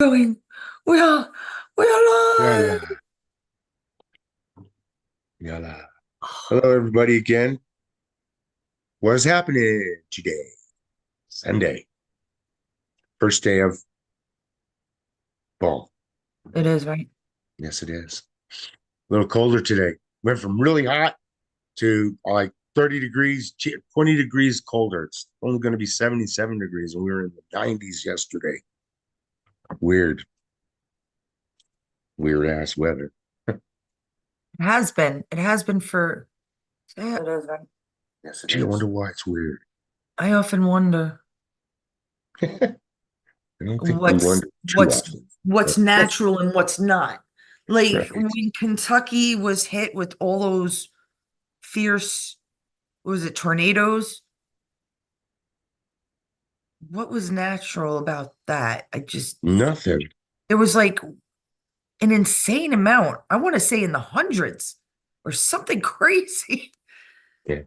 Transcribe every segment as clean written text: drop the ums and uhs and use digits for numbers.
Going. We are we are Yalla, live. yalla. Hello, everybody, again. What is happening today? Sunday, first day of fall. It is right. Yes, it is. A little colder today. Went from really hot to like 30 degrees, 20 degrees colder. It's only going to be 77 degrees, and we were in the 90s yesterday. Weird, weird ass weather. It has been. It has been for yeah, it is right. Yes, it Gee, I is. wonder why it's weird. I often wonder I don't think we what's wonder too what's often, what's but natural and what's not. Like right. when Kentucky was hit with all those fierce, what was it, tornadoes? What was natural about that? Nothing. It was like an insane amount. I want to say in the hundreds or something crazy. Yeah.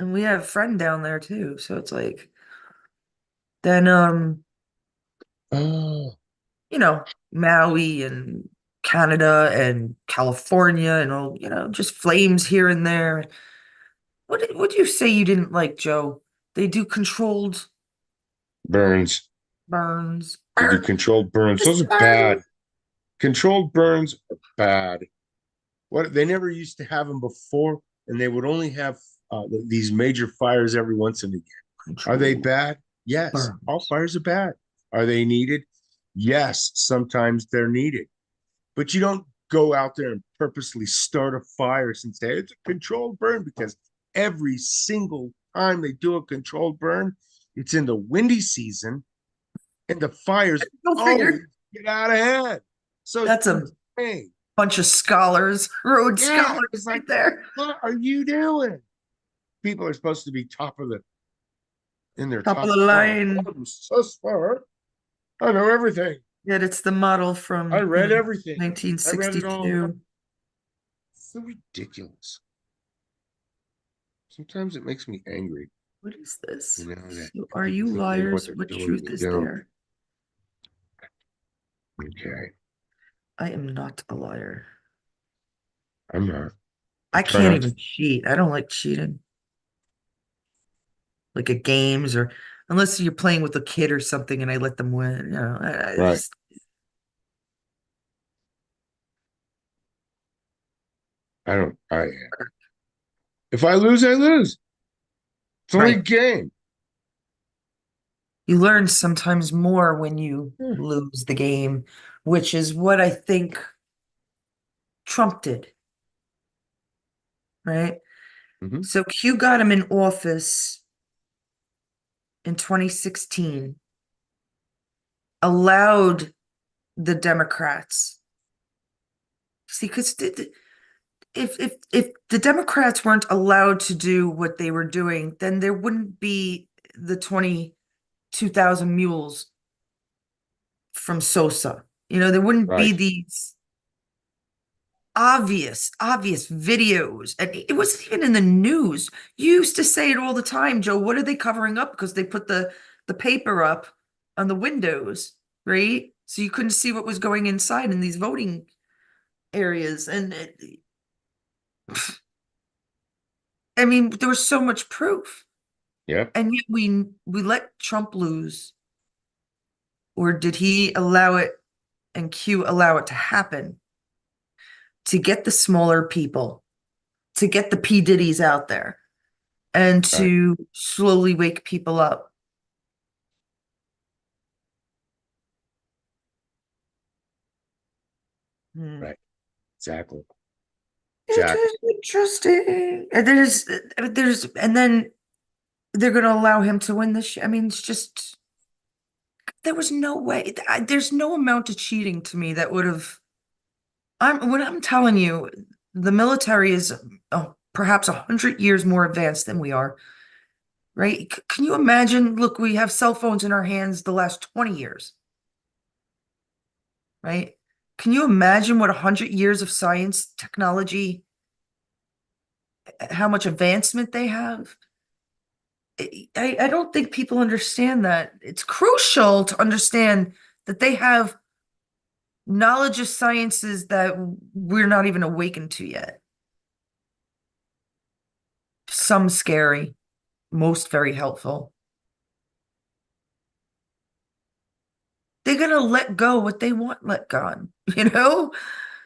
And we have a friend down there too. So it's like, then, Oh, Maui and Canada and California and all, just flames here and there. What do you say you didn't like, Joe? They do controlled burns. burns. They do controlled burns. Just Those are burn. bad. Controlled burns are bad. What they never used to have them before, and they would only have these major fires every once and again. Are they Controlled bad? Yes, all burns. fires are bad. Are they needed? Yes, sometimes they're needed. But you don't go out there and purposely start a fire and say it's a controlled burn because every single time they do a controlled burn, it's in the windy season and the fires Go always figure. get out of hand. So it's That's a insane. bunch of scholars, Rhodes Yeah, scholars it's right like, there. what are you doing? People are supposed to be top of the in their Top of top the class. Oh, line. I'm so smart. I know everything. Yet it's the model I from, read everything. I read it all. 1962. So ridiculous. Sometimes it makes me angry, What is this? that So are people you think they know what liars? they're What doing and truth they is don't. there? Okay, I am not a liar. I'm not. I I try can't not to. even cheat. I don't like cheating, like at games or unless you're playing with a kid or something and I let them win. I Right. just I don't. If I lose, I lose. It's only a right. game. You learn sometimes more when you Yeah. lose the game, which is what I think Trump did, right? Hmm. So Q got him in office in 2016, allowed the Democrats. See, because if the Democrats weren't allowed to do what they were doing, then there wouldn't be the 22,000 mules from Sosa. There wouldn't be Right. these obvious videos. And it wasn't even in the news. You used to say it all the time, Joe. What are they covering up? Because they put the paper up on the windows, right? So you couldn't see what was going inside in these voting areas. And I mean, there was so much proof. Yep. And yet we let Trump lose, or did he allow it and Q allow it to happen to get the smaller people, to get the P. Diddy's out there, and Right. to slowly wake people up? Hmm. Right. Exactly. It Exactly. is interesting. And then they're going to allow him to win this. I mean, it's just, there was no way. There's no amount of cheating to me that would have. What I'm telling you, the military is perhaps 100 years more advanced than we are, right? Can you imagine? Look, we have cell phones in our hands the last 20 years, right? Can you imagine what 100 years of science, technology, how much advancement they have? I don't think people understand that. It's crucial to understand that they have knowledge of sciences that we're not even awakened to yet. Some scary, most very helpful. They're gonna let go what they want let gone, you know?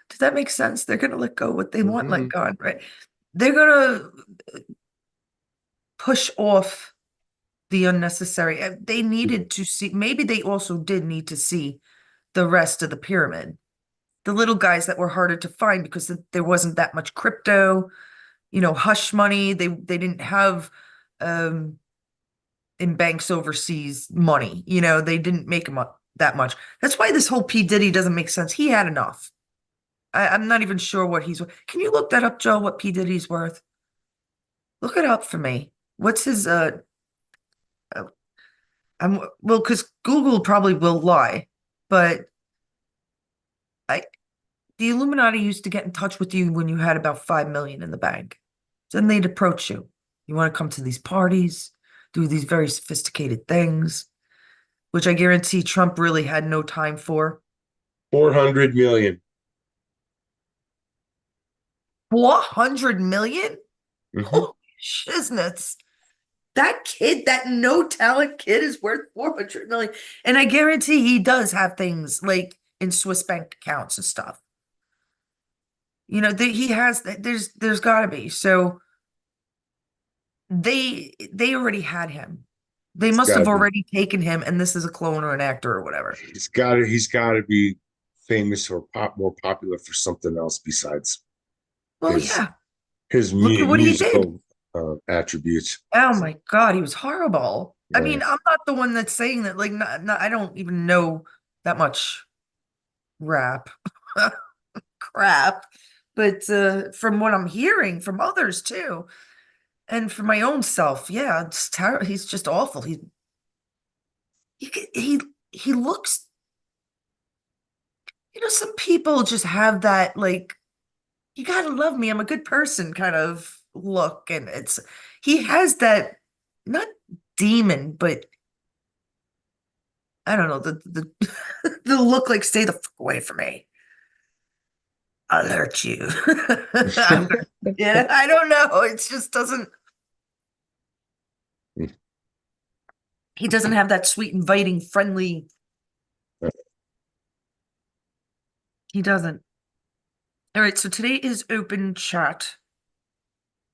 Does that make sense? They're gonna let go what they want let Mhm. gone, right? They're gonna push off the unnecessary. They needed to see, maybe they also did need to see the rest of the pyramid. The little guys that were harder to find because there wasn't that much crypto, hush money. They didn't have um in banks overseas money. They didn't make them up that much. That's why this whole P. Diddy doesn't make sense. He had enough. I'm not even sure what he's worth. Can you look that up, Joe, what P. Diddy's worth? Look it up for me. What's his uh, well, because Google probably will lie, but I the Illuminati used to get in touch with you when you had about 5 million in the bank. Then they'd approach you. You want to come to these parties, do these very sophisticated things, which I guarantee Trump really had no time for. 400 million. 400 million? Mhm. Holy shiznits. That kid, that no talent kid is worth 400 million. And I guarantee he does have things like in Swiss bank accounts and stuff. He has there's got to be. So they already had him. They It's must got to have be. already taken him, and this is a clone or an actor or whatever. He's got to be famous or more popular for something else besides Well, his yeah. Look at what he did. musical attributes. Oh So, my God, he was horrible. I yeah. mean, I'm not the one that's saying that. Like, I don't even know that much rap crap, but from what I'm hearing from others too, and from my own self, yeah, it's terrible. He's just awful. He he he looks. Some people just have that like you gotta love me. I'm a good person kind of look, and he has that not demon, but I don't know the the look like stay the fuck away from me. I'll hurt you. Yeah, I don't know. It just doesn't. He doesn't have that sweet, inviting, friendly. He doesn't. All right, so today is open chat.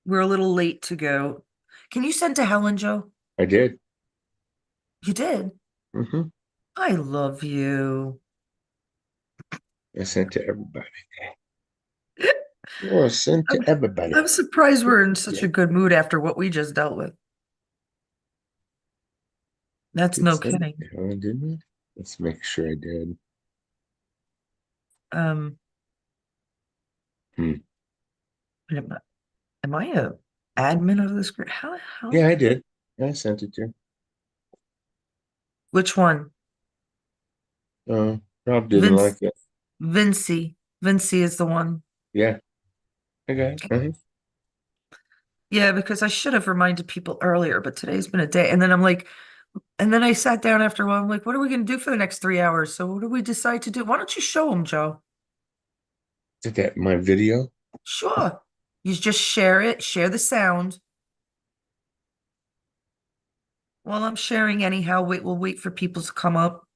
We're a little late to go. Can you send to Helen, Joe? I did. You did. Hmm. I love you. I sent to everybody. Oh, I sent I'm, to everybody. I'm surprised we're in such Yeah, a good mood after what we just dealt with. That's did no send it kidding. to Helen, didn't I? Let's make sure I did. Um, Hmm. am I a admin of this group? How? Yeah, I did. I sent it to Which one? her. Rob didn't Vince, like it. Vincy. Vincy is the one. Yeah, I got it. Yeah, because I should have reminded people earlier, but today's been a day. And then and then I sat down after a while. I'm like, what are we going to do for the next 3 hours? So what do we decide to do? Why don't you show them, Joe? Did that in my video? Sure. You just share it, share the sound. Well, I'm sharing anyhow. We'll wait for people to come up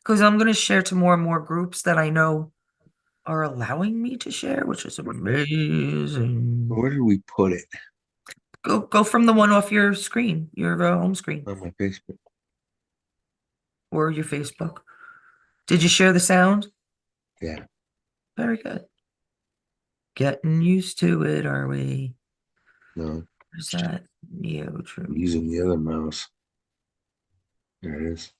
because I'm going to share to more and more groups that I know are allowing me to share, which is amazing. Where did we put it? Go from the one off your screen, your home screen, On my Facebook. or your Facebook. Did you share the sound? Yeah, Very good. Getting used to it, are we? no, Where's that? Neo I'm True. using the other mouse. There it is.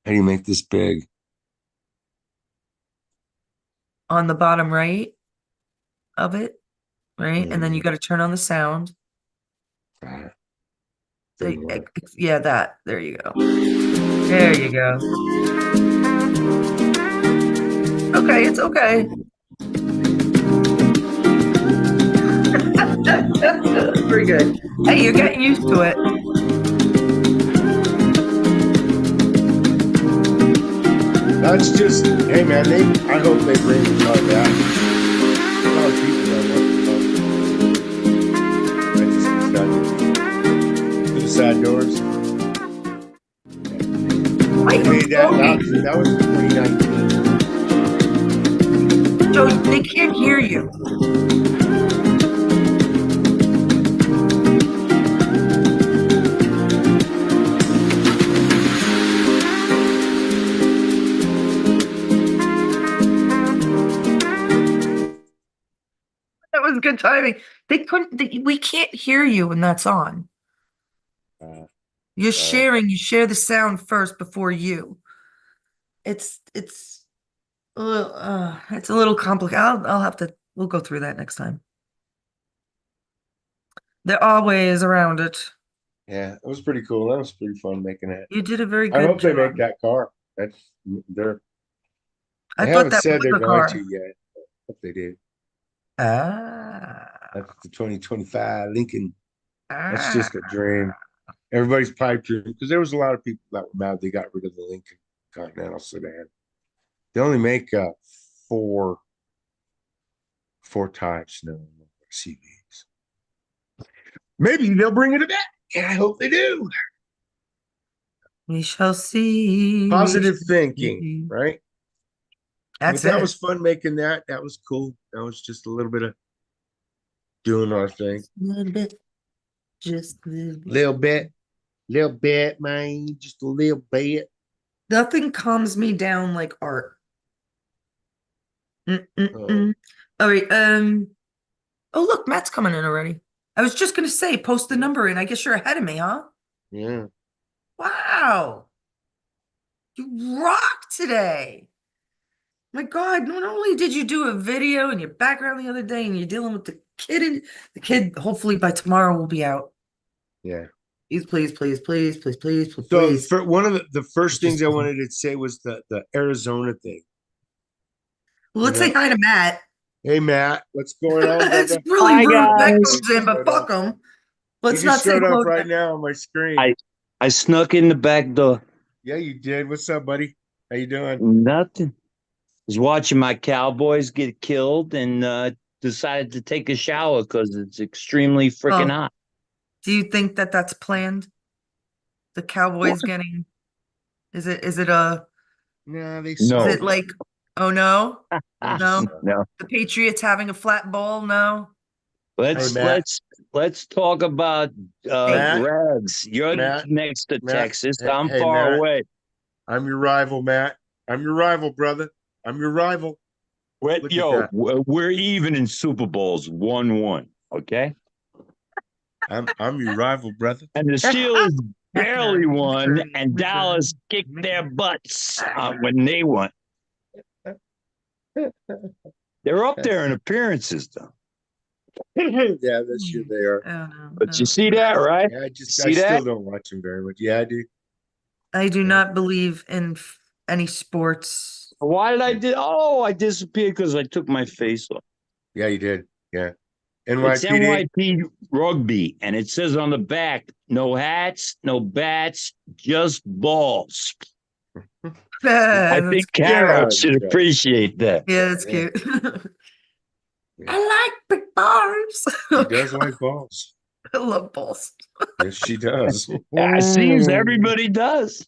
How do you make this big? On the bottom right of it, right? And then you Mm, got to turn on the sound. ah, didn't work. Yeah, that. There you go. There you go. Okay, it's okay. Very good. Hey, you're getting used to it. That's just, hey man, I hope they bring the car back. A lot of people that want the car. To the side doors. Wait, They made that was 2019. Joe, they can't hear you. That was good timing. They couldn't. We can't hear you when that's on. You're Sorry. sharing. You share the sound first before you. It's it's a little complicated. I'll have to. We'll go through that next time. There are ways around it. Yeah, it was pretty cool. That was pretty fun making it. You did a very I good hope they make job. that car. They I thought haven't that was said they're a going car. to yet. Hope they do. Ah, That's the 2025 Lincoln. That's ah. just a dream. Everybody's pipe dream because there was a lot of people that were mad they got rid of the Lincoln Continental sedan. They only make four types now, CVs. Maybe they'll bring it back, and I hope they do. We shall see. Positive thinking, See. right? But That's that it. was fun making that. That was cool. That was just a little bit of doing our thing. Just a little bit. Just a little bit. Little bit, man. Just a little bit. Nothing calms me down like art. Oh, Mm-mm-mm. All right. Oh, look, Matt's coming in already. I was just gonna say, post the number in. I guess you're ahead of me, huh? yeah. Wow. You rock today. My God, not only did you do a video in your background the other day and you're dealing with the kid and the kid hopefully by tomorrow will be out. Yeah. Please, please, please, please, please, please, please, So please. for one of the first things Just I wanted to say was the Arizona thing. well, You let's say know, hi to Matt. hey Matt, what's going on, It's brother? really Hi rude. Matt guys. He comes in, just but showed up. fuck him. He Let's just not say showed hello up to right Matt. now on my screen. I snuck in the back door. Yeah, you did. What's up, buddy? How you doing? Nothing. Was watching my Cowboys get killed and decided to take a shower because it's extremely freaking Oh, hot. do you think that that's planned? The What? Cowboys getting, is it a, Nah, they is No. it suck. like, oh no? They just No? suck. No. The Patriots having a flat ball? No? Hey, Let's Matt, let's let's talk about Hey, Matt, Rags. You're Matt, next to Matt. Texas. Hey, I'm hey, far Matt. away. I'm your rival, Matt. I'm your rival, brother. I'm your rival. Look at that. We're even in Super Bowls 1-1. Okay. I'm your rival, brother. And the Steelers heck barely no. won, and We're Dallas done. kicked their butts when they won. They're up there in appearances, though. Yeah, that's sure they are. Oh no, But you no. see that, right? Yeah, I See still that? don't watch them very much. Yeah, I do. I do Yeah, not believe in any sports. Why did I yeah, did? Oh, I disappeared because I took my face off. yeah, you did. Yeah, It's NYPD. NYP rugby, and it says on the back, no hats, no bats, just balls. I That's think cute. Get Carol out of should here. appreciate that. Yeah, that's Yeah, cute. yeah. I like big bars. She does like balls. I love balls. Yes, she does. It seems everybody does.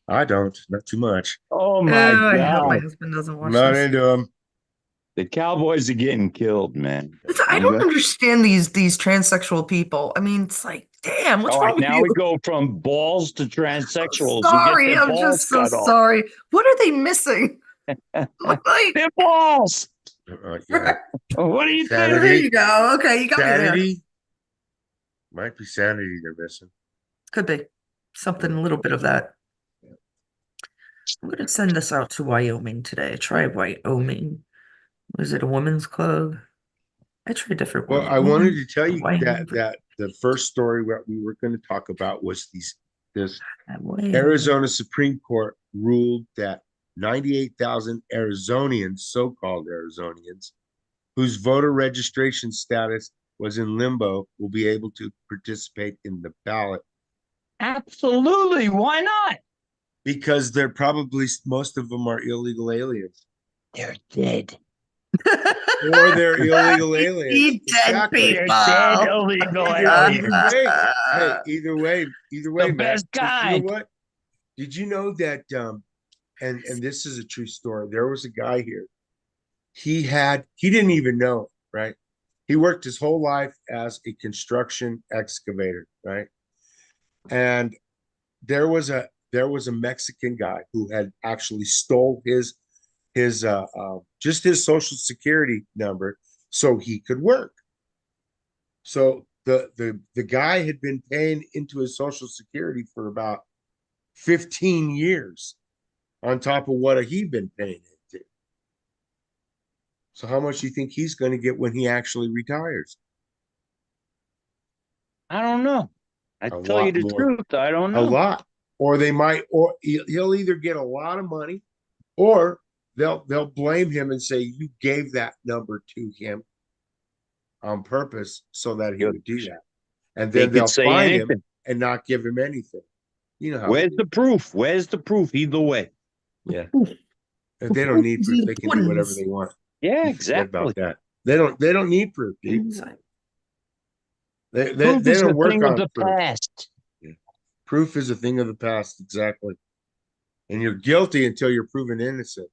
I don't. Not too much. Oh my Oh, I hope my God. husband doesn't I'm watch not this. into them. The Cowboys are getting killed, man. I You don't got understand these transsexual people. I mean, it's like, damn, what's All right, wrong with now you? we go from balls to transsexuals who get Sorry, their I'm balls just so cut off. sorry. What are they missing? Like, Their balls. Yeah. What do you think? there Sanity. you go. Okay, you got me there. Sanity. Might be sanity they're missing. Could be something, Yeah. a little bit of that. I'm gonna send this out to Wyoming today. Try Wyoming. Was it a women's club? I tried different Well, ones. I wanted Women, to tell you Wyoming, that the first story that we were going to talk about was this Wyoming. Arizona Supreme Court ruled that 98,000 Arizonians, so-called Arizonians, whose voter registration status was in limbo will be able to participate in the ballot Absolutely. Why not? because they're probably most of them are illegal aliens. They're dead. Or they're illegal aliens. You dead Exactly. They're dead people. illegal Either aliens. way, hey, either way, The Matt. best You know kind. what? Did you know that and this is a true story. There was a guy here. He didn't even know it, right? He worked his whole life as a construction excavator, right? And there was a Mexican guy who had actually stole his just his social security number so he could work. So the guy had been paying into his social security for about 15 years on top of what he'd been paying into. So how much do you think he's going to get when he actually retires? I don't know. I A tell you lot the more. truth. I don't A know. lot. Or they might, or he'll either get a lot of money, or they'll blame him and say you gave that number to him on purpose so that he would do that. And They then could they'll say fine him anything. and not give him anything. You know how Where's the proof? Where's the proof? Either way. yeah. If they don't need proof, The they can do whatever puddings. they want. Yeah, You forget exactly. about that. They don't need proof, dude. Proof They is don't the work thing of on the proof. past. Yeah. Proof is a thing of the past, exactly. And you're guilty until you're proven innocent.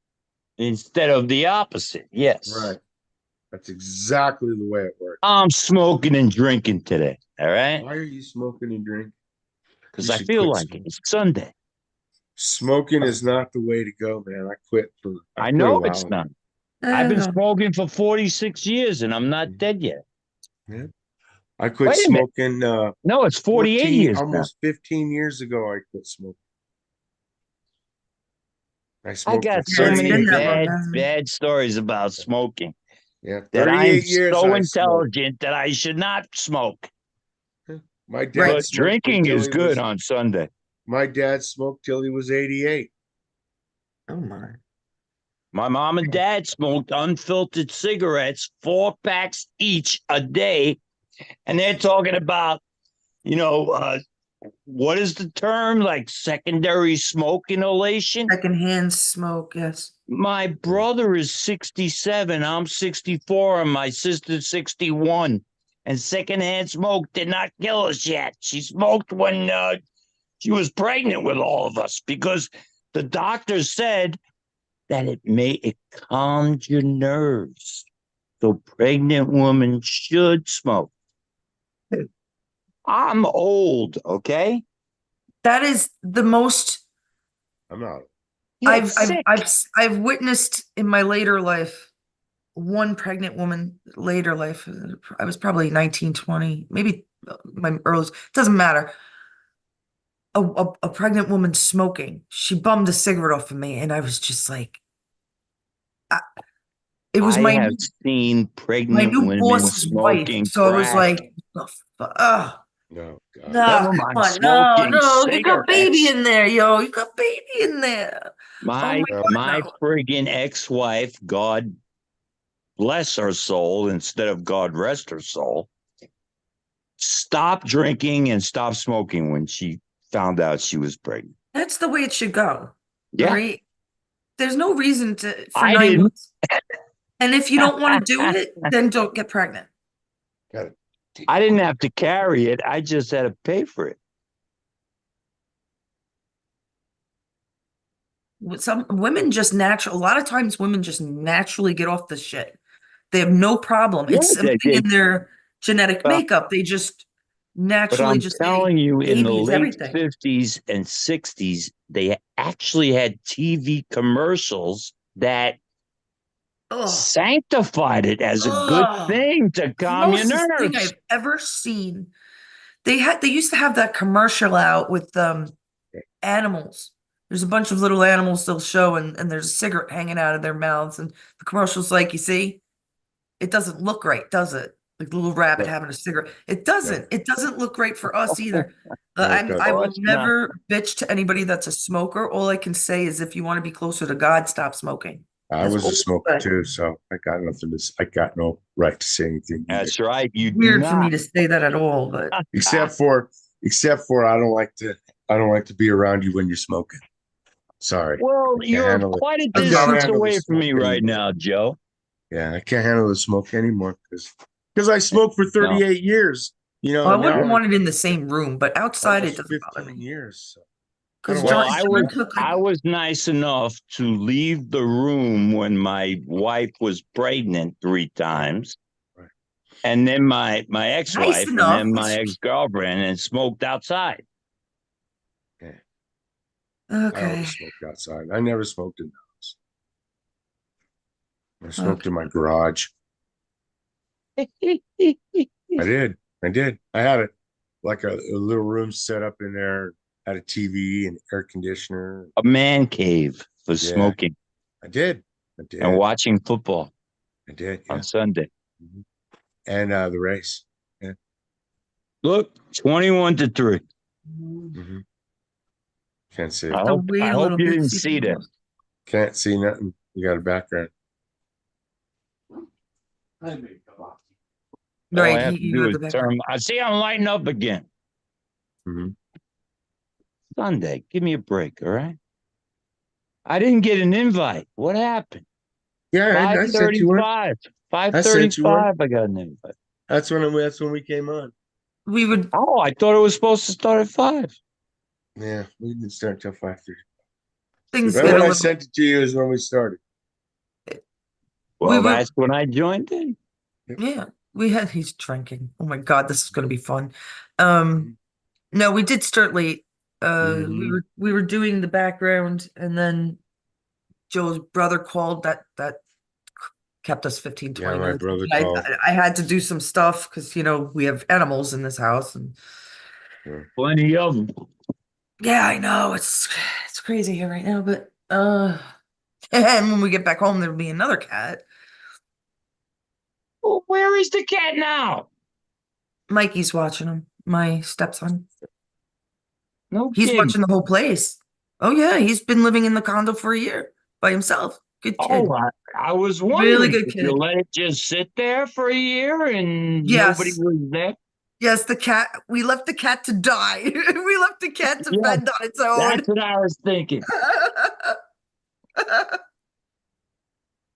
Instead of the opposite. Yes. Right. That's exactly the way it works. I'm smoking and drinking today. All right. Why are you smoking and drinking? Because You I should feel quit like it. smoking. It's Sunday. Smoking is not the way to go, man. I quit I a know while it's ago. not. I've been smoking for 46 years and I'm not dead yet. Yeah. I quit Wait a minute. smoking No, it's 48 14, years now. almost 15 years ago. I quit smoking. I I smoked got for so it's many been 38 that long, years. hasn't it? bad stories about smoking Yeah, that I am 38 years so I smoked. intelligent that I should not smoke. My dad Right. But smoked drinking until is he good was on Sunday. my dad smoked till he was 88. Oh my. My mom and dad smoked unfiltered cigarettes, 4 packs each a day. And they're talking about, you know, what is the term? Like secondary smoke inhalation? Secondhand smoke, yes. My brother is 67. I'm 64, and my sister's 61. And secondhand smoke did not kill us yet. She smoked when she was pregnant with all of us because the doctor said that it calmed your nerves. So pregnant women should smoke. I'm old, okay? That is the most I'm not. Yeah, I've it's I've sick. I've witnessed in my later life one pregnant woman later life. I was probably 19, 20, maybe my early, doesn't matter. A pregnant woman smoking. She bummed a cigarette off of me, and I was just like, I, it was I my have seen my pregnant new women boss's wife. smoking So I was crack. like, oh, No, God. no, Never come mind on, no, smoking no, you got baby cigarettes. in there, yo, you got baby in there. Oh My my God, my no. friggin' ex-wife, God bless her soul instead of God rest her soul, stopped drinking and stopped smoking when she found out she was pregnant. That's the way it should go, Yeah, right? There's no reason for I 9 didn't. months. And if you don't want to do it, then don't get pregnant. Got it. I didn't have to carry it. I just had to pay for it. Some women just natural. A lot of times, women just naturally get off the shit. They have no problem. Yeah, It's something in their genetic well, makeup. They just but naturally I'm just say, telling you, in the "Baby is late everything." 50s and 60s, they actually had TV commercials that Oh, sanctified it as a good oh, thing to calm your grossest thing nerves. I've ever seen. They used to have that commercial out with animals. There's a bunch of little animals they'll show, and there's a cigarette hanging out of their mouths, and the commercial's like, you see, it doesn't look right, does it? Like the little rabbit No, having a cigarette. It no, doesn't. It doesn't look great for us either. no, it I doesn't. will Course not. never bitch to anybody that's a smoker. All I can say is if you want to be closer to God, stop smoking. I That's was a old, smoker but too, so I got no right to say anything either. That's right. You do weird for me not. to say that at all, but Except for I don't like to be around you when you're smoking. Sorry. Well, I can't you're handle it. quite a I can't distance handle the away from me smoke right anymore. now, Joe. Yeah, I can't handle the smoke anymore because I smoked for No. 38 years. I And wouldn't now want it in the same room, but outside it almost doesn't bother 15 me. years. So I Because don't Well, like John, to John smoke. took like, I was nice enough to leave the room when my wife was pregnant 3 times, Right. and then my nice ex-wife, and enough. then my ex-girlfriend, and smoked outside. Yeah, I Okay. always smoked outside. I never smoked in the house. I smoked Okay. in my garage. I did. I had a little room set up in there, had a TV and air conditioner. A man cave for Yeah, smoking I did. I and did. watching football I did. on Yeah. Sunday. Mhm. And the race. Yeah. Look, 21-3. Hmm. Can't see I it. I'll hope wait I a hope little you bit. didn't See if see it that. goes. Can't see nothing. You got a background. All I Right, have to you do have is the background. turn. I see I'm lighting up again. Hmm. Sunday, give me a break, all right? I didn't get an invite. What happened? Yeah, Five I sent you one. thirty-five. Five I sent you one. thirty-five. I got an invite. That's when we came on. We would Oh, I thought it was supposed to start at 5. Yeah, we didn't start till 5:30. things Right get when a I little. sent it to you is when we started. We Well, would. that's when I joined in. Yeah, we had. He's drinking. Oh my God, this is going to be fun. Um, no, we did start late. Mm-hmm. We were doing the background, and then Joe's brother called. That kept us 15, Yeah, 20 my minutes. brother I called. I had to do some stuff because we have animals in this house, and Sure. Plenty of them. yeah, I know it's crazy here right now, but and when we get back home, there'll be another cat. Well, where is the cat now? Mikey's watching him. My stepson. No He's kidding. watching the whole place. Oh yeah, he's been living in the condo for a year by himself. Good Oh, kid. I was Really wondering, good did you kid. let it just sit there for a year and nobody Yes. was there? Yes, the cat. We left the cat to die. We left the cat to Yeah, fend on its own. that's what I was thinking.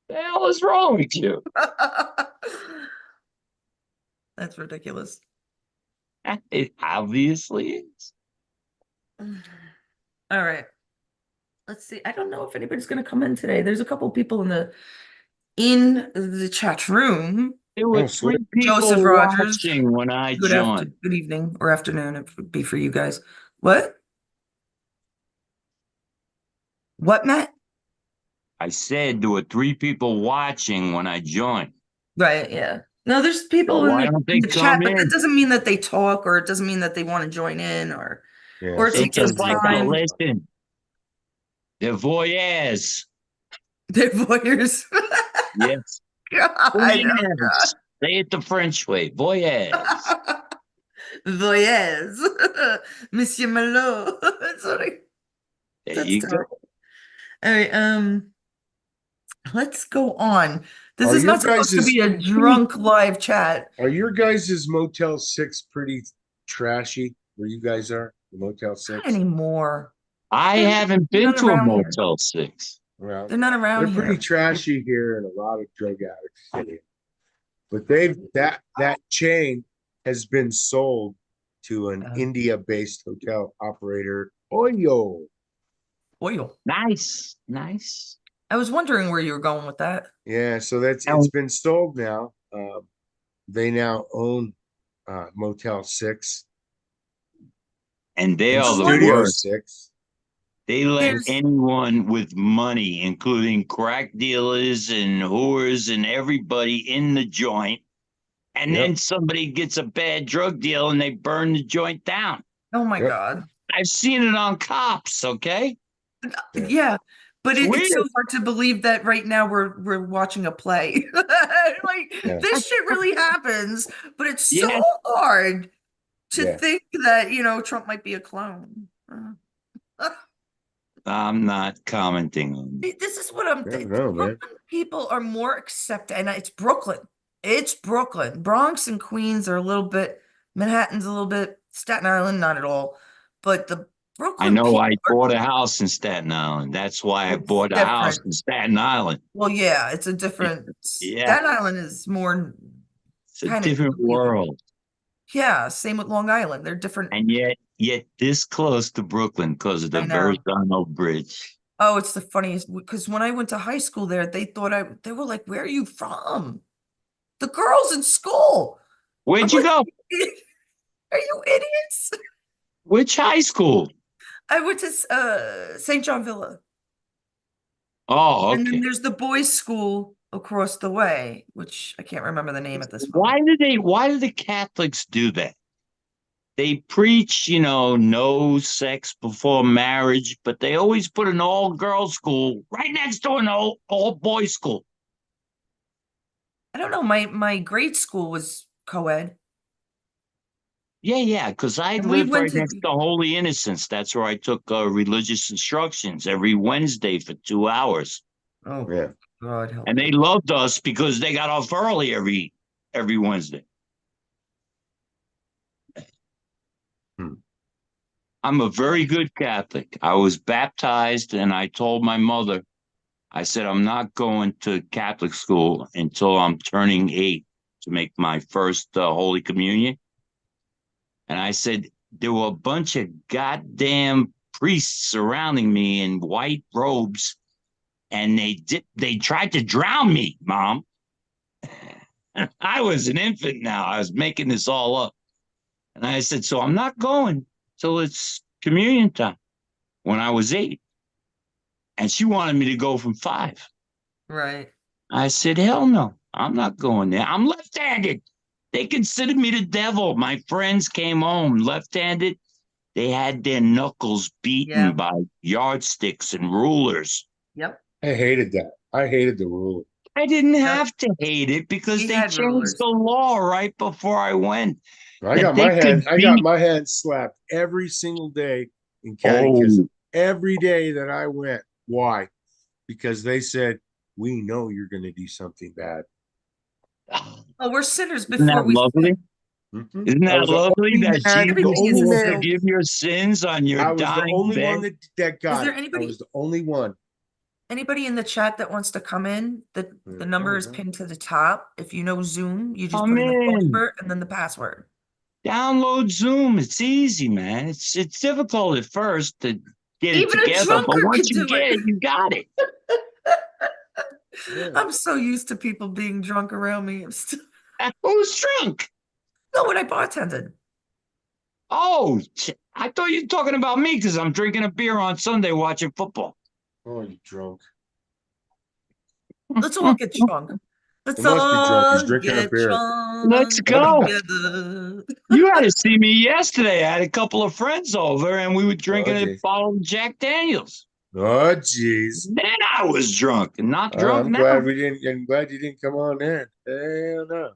The hell is wrong with you? That's ridiculous. It obviously is. All right. Let's see. I don't know if anybody's going to come in today. There's a couple people in the chat room. There were Oh, sweet. 3 people Joseph Rogers. watching when I joined. Good evening or afternoon. It would be for you guys. What? What, Matt? I said there were 3 people watching when I joined. Right, yeah. No, there's people So in why the don't in they the chat, come but that in? doesn't mean that they talk, or it doesn't mean that they want to join in, Yeah, or it They takes us just sometimes like you to time. listen. They're voyeurs. They're voyeurs. Yes. God, Voyeurs. Say it the French way. Voyeurs. voyeurs. Monsieur Malot. Sorry. There That's you go. terrible. All right, let's go on. This Are is your not supposed to guys's be a drunk live chat. are your guys's Motel 6 pretty trashy where you guys are? The Motel Not 6? anymore. I They're haven't been not to a around here. Motel 6. Well, They're not around they're pretty here. trashy here and a lot of drug addicts in it. But that chain has been sold to an India-based hotel operator. Oyo. Oil. Nice. Nice. I was wondering where you were going with that. Yeah, so it's And, been sold now. They now own Motel 6 and they and are the Studio worst. 6. They let There's anyone with money, including crack dealers and whores and everybody in the joint. And Yep. then somebody gets a bad drug deal and they burn the joint down. oh my Yep. God. I've seen it on Cops, okay? Yeah, but It's it's so weird. hard to believe that right now we're watching a play. Like Yeah. this shit really happens, but it's so Yeah. hard to Yeah. think that, Trump might be a clone. I'm not commenting on it. This is what I'm I thinking. don't know, man. Brooklyn people are more accepted, and it's Brooklyn. It's Brooklyn. Bronx and Queens are a little bit, Manhattan's a little bit, Staten Island, not at all. But the I Brooklyn know people I are, bought a house in Staten Island. That's why I it's bought a house different. in Staten Island. Well, yeah, it's a different, Yeah, Staten Island is more it's a kind of different kooky. world. Yeah, same with Long Island. They're different. And yet this close to Brooklyn because of the I know. Verrazano Bridge. Oh, it's the funniest because when I went to high school there, they were like, "Where are you from?" The girls in school. I'm Where'd you like, go? are you idiots? Which high school? I went to St. John Villa. Oh, And then okay. there's the boys' school across the way, which I can't remember the name at this moment. Why do the Catholics do that? They preach, no sex before marriage, but they always put an all girls school right next to an all boys school. I don't know. My grade school was co-ed. Yeah, because I And we lived went right to next to Holy Innocents. That's where I took religious instructions every Wednesday for 2 hours. oh Yeah. God help And they me. loved us because they got off early every Wednesday. Hmm. I'm a very good Catholic. I was baptized and I told my mother, I said, I'm not going to Catholic school until I'm turning 8 to make my first Holy Communion. And I said, there were a bunch of goddamn priests surrounding me in white robes, and they tried to drown me, Mom. I was an infant now. I was making this all up. And I said, so I'm not going till it's communion time when I was 8. And she wanted me to go from 5. Right. I said, hell no, I'm not going there. I'm left-handed. They considered me the devil. My friends came home left-handed. They had their knuckles beaten Yeah. by yardsticks and rulers. Yep. I hated that. I hated the rule. I didn't Yep. have to hate it because We they had changed rulers. the law right before I went I that got they my hand. could I got beat. my hand slapped every single day in Oh, catechism. Every day that I went. Why? Because they said we know you're going to do something bad. Oh, we're sinners isn't before that we lovely? sin. Isn't I that was the lovely only that man. The Everything Jesus only is will man. still. forgive your sins on your I was the dying only bed? one that got Is there it. I was the only one. anybody in the chat that wants to come in? The number Oh, is no. pinned to the top. If you know Zoom, you just Come put in the phone in. number and then the password. Download Zoom. It's easy, man. It's difficult at first to get it Even a together, but drunkard once could you do get it. it, you got it. Yeah. I'm so used to people being drunk around me. Who's drunk? No, when I bartended. Oh, I thought you were talking about me because I'm drinking a beer on Sunday watching football. Oh, you drunk. Let's all get drunk. He Let's must be drunk. He's all drinking a get beer. Let's drunk go. together. You had to see me yesterday. I had a couple of friends over and we were Oh, drinking a jeez. bottle of Jack Daniels. Oh, jeez. Then I was drunk and not drunk I'm now. glad we didn't. I'm glad you didn't come on in. Hell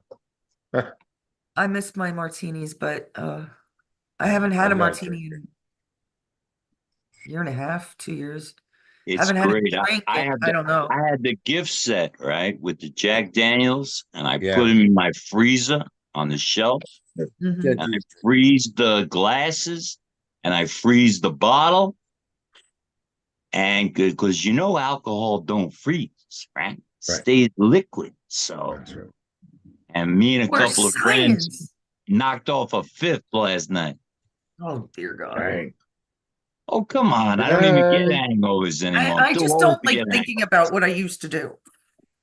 no. I miss my martinis, but I haven't had a I'm not martini drinking. in a year and a half, 2 years. It's Haven't had a great. drink in, I don't know. I had the gift set, right, with the Jack Daniels, and I Yeah. put them in my freezer on the shelf, Mhm. Can't and do I freeze the glasses, and I freeze the bottle, and because alcohol don't freeze, right? Right. Stays liquid. So, That's right. and me and a More couple of friends science. knocked off a fifth last night. Oh dear God. Dang. Oh, come on. I don't even get hangovers anymore. I'm I too just old don't to like get thinking hangovers. about what I used to do.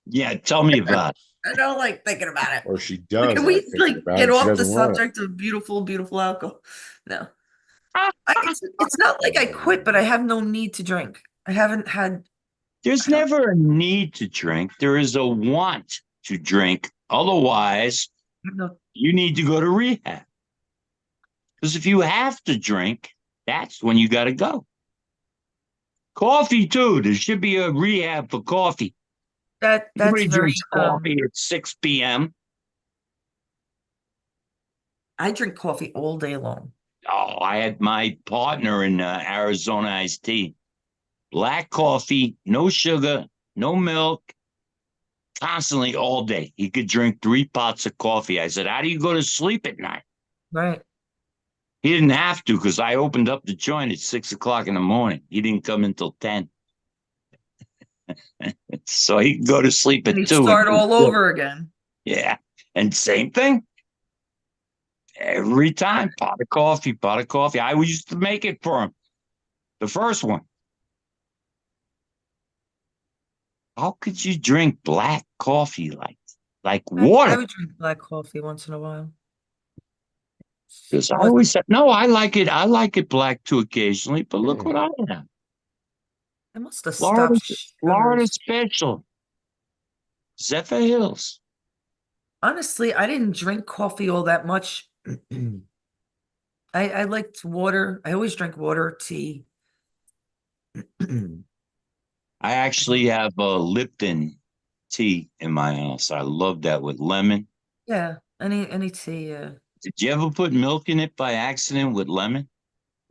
Yeah, tell me about it. I don't like thinking about it. Or she does Can like we thinking like about get it. She off the doesn't want it. subject of beautiful, beautiful alcohol? No. It's not like I quit, but I have no need to drink. I haven't had. There's I don't never a need to drink. There is a want to drink. Otherwise, have no. you need to go to rehab. Because if you have to drink, that's when you got to go. Coffee, too. There should be a rehab for coffee. That's Nobody very. drinks coffee at 6 p.m. I drink coffee all day long. Oh, I had my partner in Arizona iced tea. black coffee, no sugar, no milk, constantly all day. He could drink 3 pots of coffee. I said, how do you go to sleep at night? Right. He didn't have to because I opened up the joint at 6 o'clock in the morning. He didn't come until 10. So he could go to sleep And at you 2. start all over again. Yeah. And same thing. Every time, pot of coffee, pot of coffee. I used to make it for him. The first one. How could you drink black coffee like I water? would drink black coffee once in a while. Because I What? always said, no, I like it. I like it black too occasionally, but look what I have. I must have Florida, stopped Florida sugars. special. Zephyr Hills. Honestly, I didn't drink coffee all that much. I liked water. I always drink water, tea. I actually have a Lipton tea in my house. I love that with lemon. Yeah, any tea. Did you ever put milk in it by accident with lemon?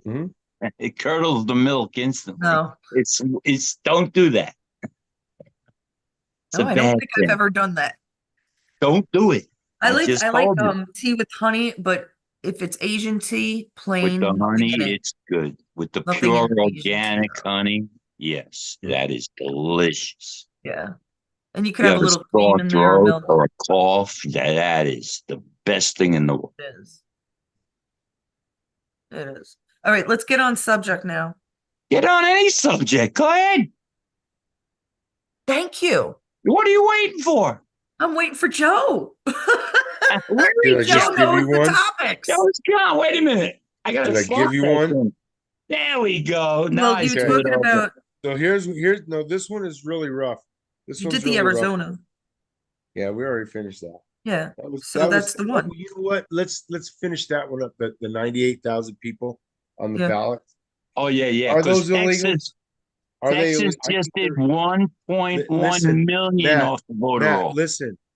Mhm. It curdles the milk instantly. No, It's don't do that. It's no, a I don't bad think I've thing. ever done that. Don't do it. I just I like told you. tea with honey, but if it's Asian tea, With the plain, nothing in honey, it. it's good. With the Nothing pure in Asian tea organic though. honey, yes, that is delicious. Yeah. And you could You have a have a little sore cream in there, throat milk. or a cough, that is the best thing in the world. It is. It is. All right, let's get on subject now. Get on any subject. Go ahead. Thank you. What are you waiting for? I'm waiting for Joe. Where Did I is just Joe Joe? give knows you the one? topics. Joe's gone. Wait a minute. I got to Did I slot give you that one? in. There we go. Now Well, I you were see Okay. it talking over. about, So no, this one is really rough. This you one's did the really rough. Arizona. Yeah, we already finished that. Yeah. That was So that's the one. you know what? Let's finish that one up. The 98,000 people on the Yeah. ballot. Oh, yeah. Are Because those illegal? Are they Texas illegal? just did 1.1 Listen, million off the voter roll.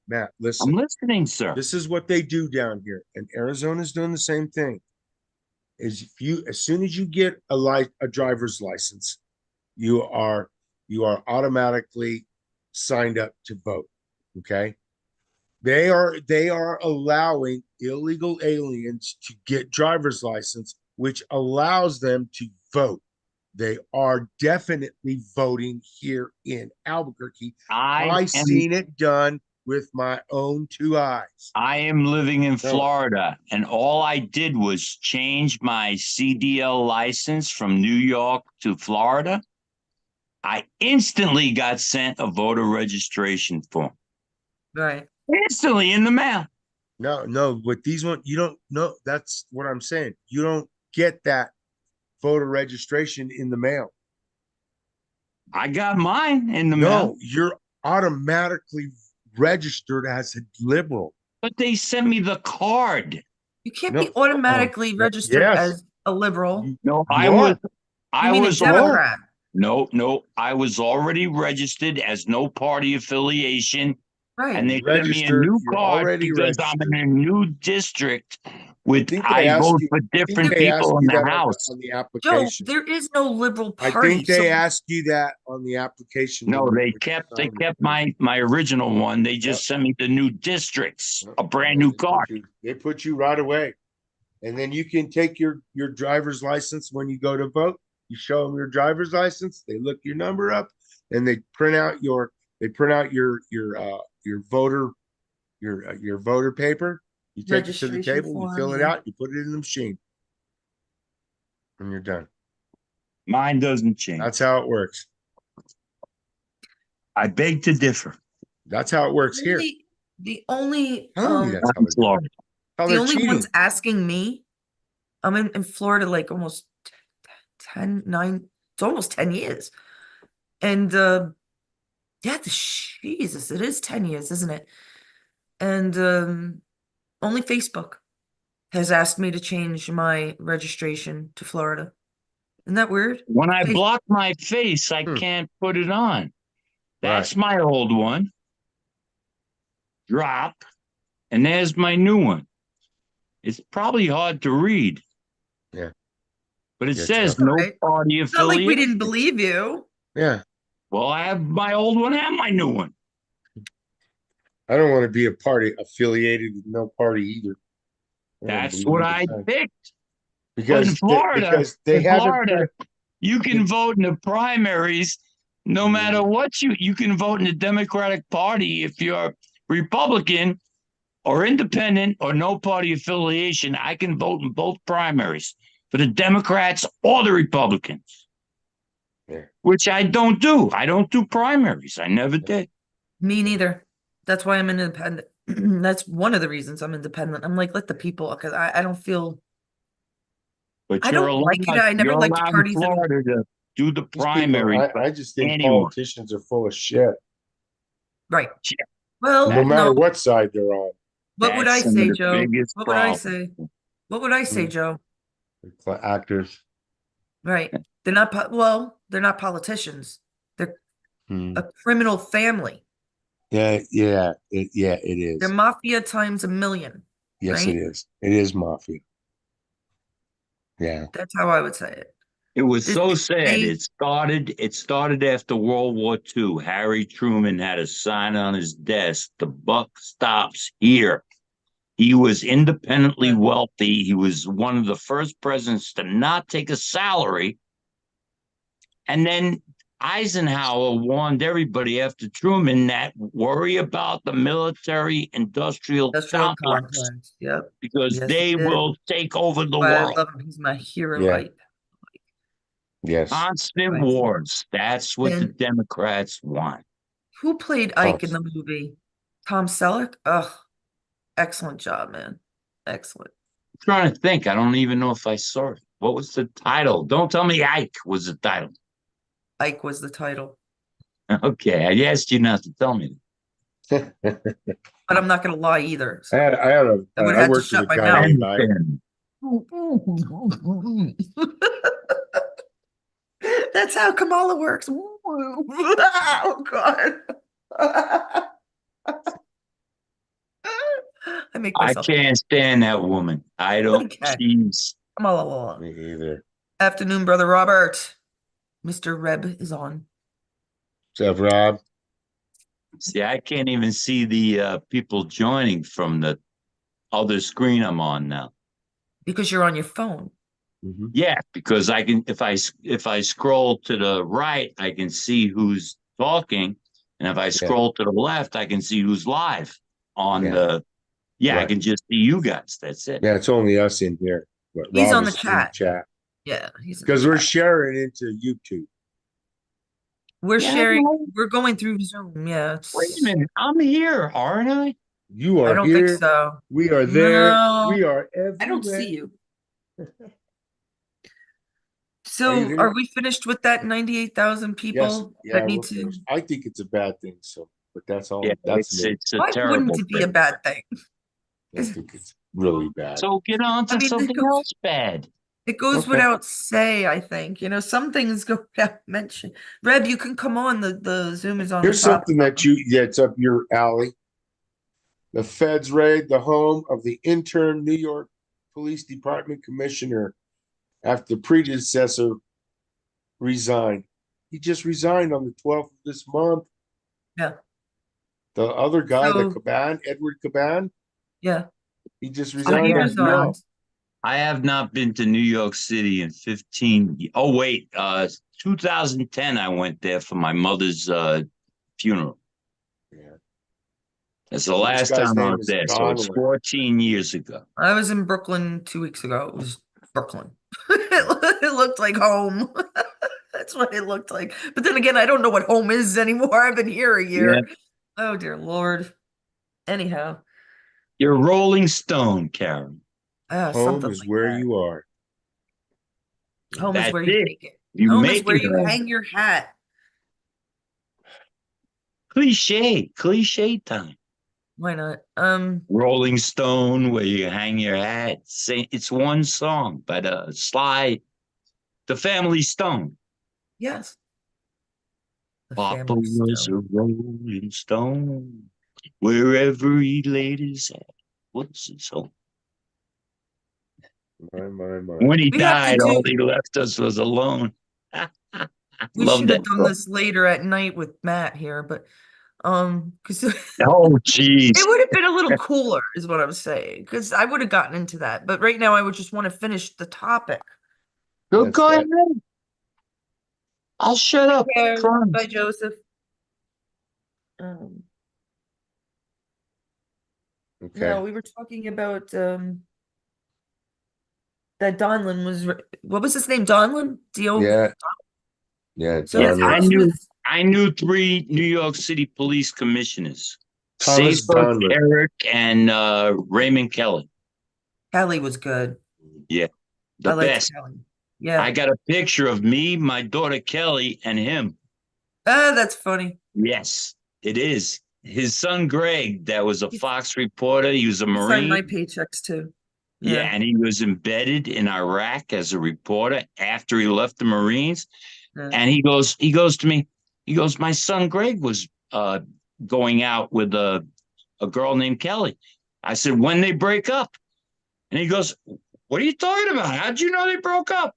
Matt, I'm listen. listening, sir. This is what they do down here, and Arizona's doing the same thing. As soon as you get a driver's license, you are automatically signed up to vote. Okay. They are allowing illegal aliens to get driver's license, which allows them to vote. They are definitely voting here in Albuquerque. I seen it done with my own 2 eyes. I am living in No, Florida, and all I did was change my CDL license from New York to Florida. I instantly got sent a voter registration form. Right. Instantly in the mail. no, but these one you don't know. That's what I'm saying. You don't get that voter registration in the mail. I got mine in the mail. No, you're automatically registered as a liberal. But they sent me the card. You can't No, be automatically registered yes, as a liberal. No, you I are. was You mean a you Democrat? No. I was already registered as no party affiliation. Right. And they sent me a new You're card already because I'm registered. in a new district I with think they I asked vote you. for I think different they asked people in you the that house. on the Joe, application. there is no liberal I party. think they asked you that on the application. No, when they you kept signed it. my original one. They just sent me the new districts, a brand new card. They put you right away, and then you can take your driver's license when you go to vote. You show them your driver's license. They look your number up, and they print out your voter your voter paper. You take it to the Registration table. You form, fill it yeah. out. You put it in the machine, and you're done. Mine doesn't change. That's how it works. I beg to differ. That's how it works here. The only Telling you that's how I'm they're Florida. how the they're only cheating. ones asking me, I'm in Florida like almost 9, it's almost 10 years. And yeah, Jesus, it is 10 years, isn't it? And only Facebook has asked me to change my registration to Florida. Isn't that weird? When I Face- block my face, I can't put it on. That's my old one. Drop. And there's my new one. It's probably hard to read. Yeah. But it Yeah, says tough. no Right. party It's not like we affiliate. didn't believe you. Yeah. Well, I have my old one and my new one. I don't want to be a party affiliated with no party either. I don't That's believe what in I that. picked. But Because they In haven't Florida, got you can vote in the primaries no matter what you can vote in the Democratic Party if you're Republican or independent or no party affiliation. I can vote in both primaries for the Democrats or the Republicans, yeah. which I don't do. I don't do primaries. I never did. Me neither. That's why I'm independent. That's one of the reasons I'm independent. I'm like, let the people, because I don't feel, But I don't like it. I never you're liked allowed in parties and Florida to do the These people, primaries for I just think anyone. politicians are full of shit, right. Yeah, Well, no no. matter what side they're on. What would that's I some of say, the Joe? biggest What would I problems. say? What would I say, Mm. Joe? Actors. Right. They're not politicians. They're Hmm. a criminal family. Yeah, it They're is. mafia times a million, Yes, it right? is. It is mafia. Yeah. That's how I would say it. It was This, so sad. they, It started after World War II. Harry Truman had a sign on his desk, the buck stops here. He was independently yeah, wealthy. He was one of the first presidents to not take a salary. And then Eisenhower warned everybody after Truman that worry about the military industrial industrial complex complex. Yep. because Yes, he they did. will take over the I world. love him. He's my hero. Yeah. Yes. Constant I wars. That's what the and Democrats want. who played Ike in the Constant. movie? Tom Selleck? Ugh, excellent job, man. Excellent. I'm trying to think. I don't even know if I saw it. What was the title? Don't tell me Ike was the title. Ike was the title. Okay, I asked you not to tell me. But I'm not gonna lie either. So I would I have had to worked with shut a my guy mouth. named Ike. That's how Kamala works. Oh God. I make I myself can't stand that woman. I don't. okay. She's. Kamala. Me either. Afternoon, brother Robert. Mr. Reb is on. What's up, Rob? See, I can't even see the people joining from the other screen I'm on now. Because you're on your phone. Mm-hmm. Yeah, because I can if I scroll to the right, I can see who's talking, and if I Yeah. scroll to the left, I can see who's live on Yeah. the. Yeah, I Right. can just see you guys. That's it. Yeah, it's only us in here. But He's Rob on the is in the chat. chat. Yeah, he's in the Because we're chat. sharing into YouTube. We're Yeah, sharing, no, we're going through Zoom. Yeah. wait a minute. I'm here, aren't I? You I are don't think here. so. We are there. No, We are I don't see everywhere. you. Are you So there? are we finished with that 98,000 Yes. people Yeah, that we're need to? finished. I think it's a bad thing. So, but that's Yeah, all. That's me. it's a Why wouldn't terrible it be a thing. bad thing? I think it's really bad. So get on I to mean, something else bad. it goes Okay. without say, I think. Some things go without mention. Reb, you can come on. The Zoom is on the Here's top. something that's up your alley. The feds raid the home of the intern New York Police Department commissioner after the predecessor resigned. He just resigned on the 12th of this month. Yeah. The other guy, the So, Caban, Edward Caban, yeah. he just So I resigned he on have the not. resigned. 12th. I have not been to New York City in 15. Oh wait, 2010. I went there for my mother's funeral. Yeah. That's the This last guy's time I name was is there. So it's Donlon. 14 years ago. I was in Brooklyn 2 weeks ago. It was Brooklyn. It looked like home. That's what it looked like. But then again, I don't know what home is anymore. I've been here a Yeah, year. Oh dear Lord. Anyhow, you're Rolling Stone, Karen. Home something is like where that. you are. Home is That's where you it. make it. You Home is make where it you home. hang your hat. Cliche time. Why not? Rolling Stone, where you hang your hat. It's one song, but Sly, the Family Stone. Yes. The Papa Family was a Stone. Rolling Stone. Wherever he laid his head was his home. My. When he We have to died, all do he left us was alone. We Love should have that done book. this later at night with Matt here, but because it Oh, jeez. would have been a little cooler, is what I'm saying. Because I would have gotten into that, but right now I would just want to finish the topic. That's Go that. ahead. I'll shut up. Yeah, Promise. bye, Joseph. Um, Okay. no, we were talking about that Donlon was what was his name? Donlon? D-O. Yeah. Yeah. So Yeah, his Donlon. house was I knew 3 New York City police commissioners. Thomas Safer, Donlon. Eric, and Raymond Kelly. Kelly was good. Yeah, I the liked best. Kelly. I Yeah. got a picture of me, my daughter Kelly, and him. Ah, that's funny. Yes, it is. His son Greg, that was a Fox reporter. He was a He signed my Marine. paychecks too. Yeah, Yeah. and he was embedded in Iraq as a reporter after he left the Marines. Yeah. And he goes to me, he goes, my son Greg was going out with a girl named Kelly. I said, when they break up? And he goes, what are you talking about? How'd you know they broke up?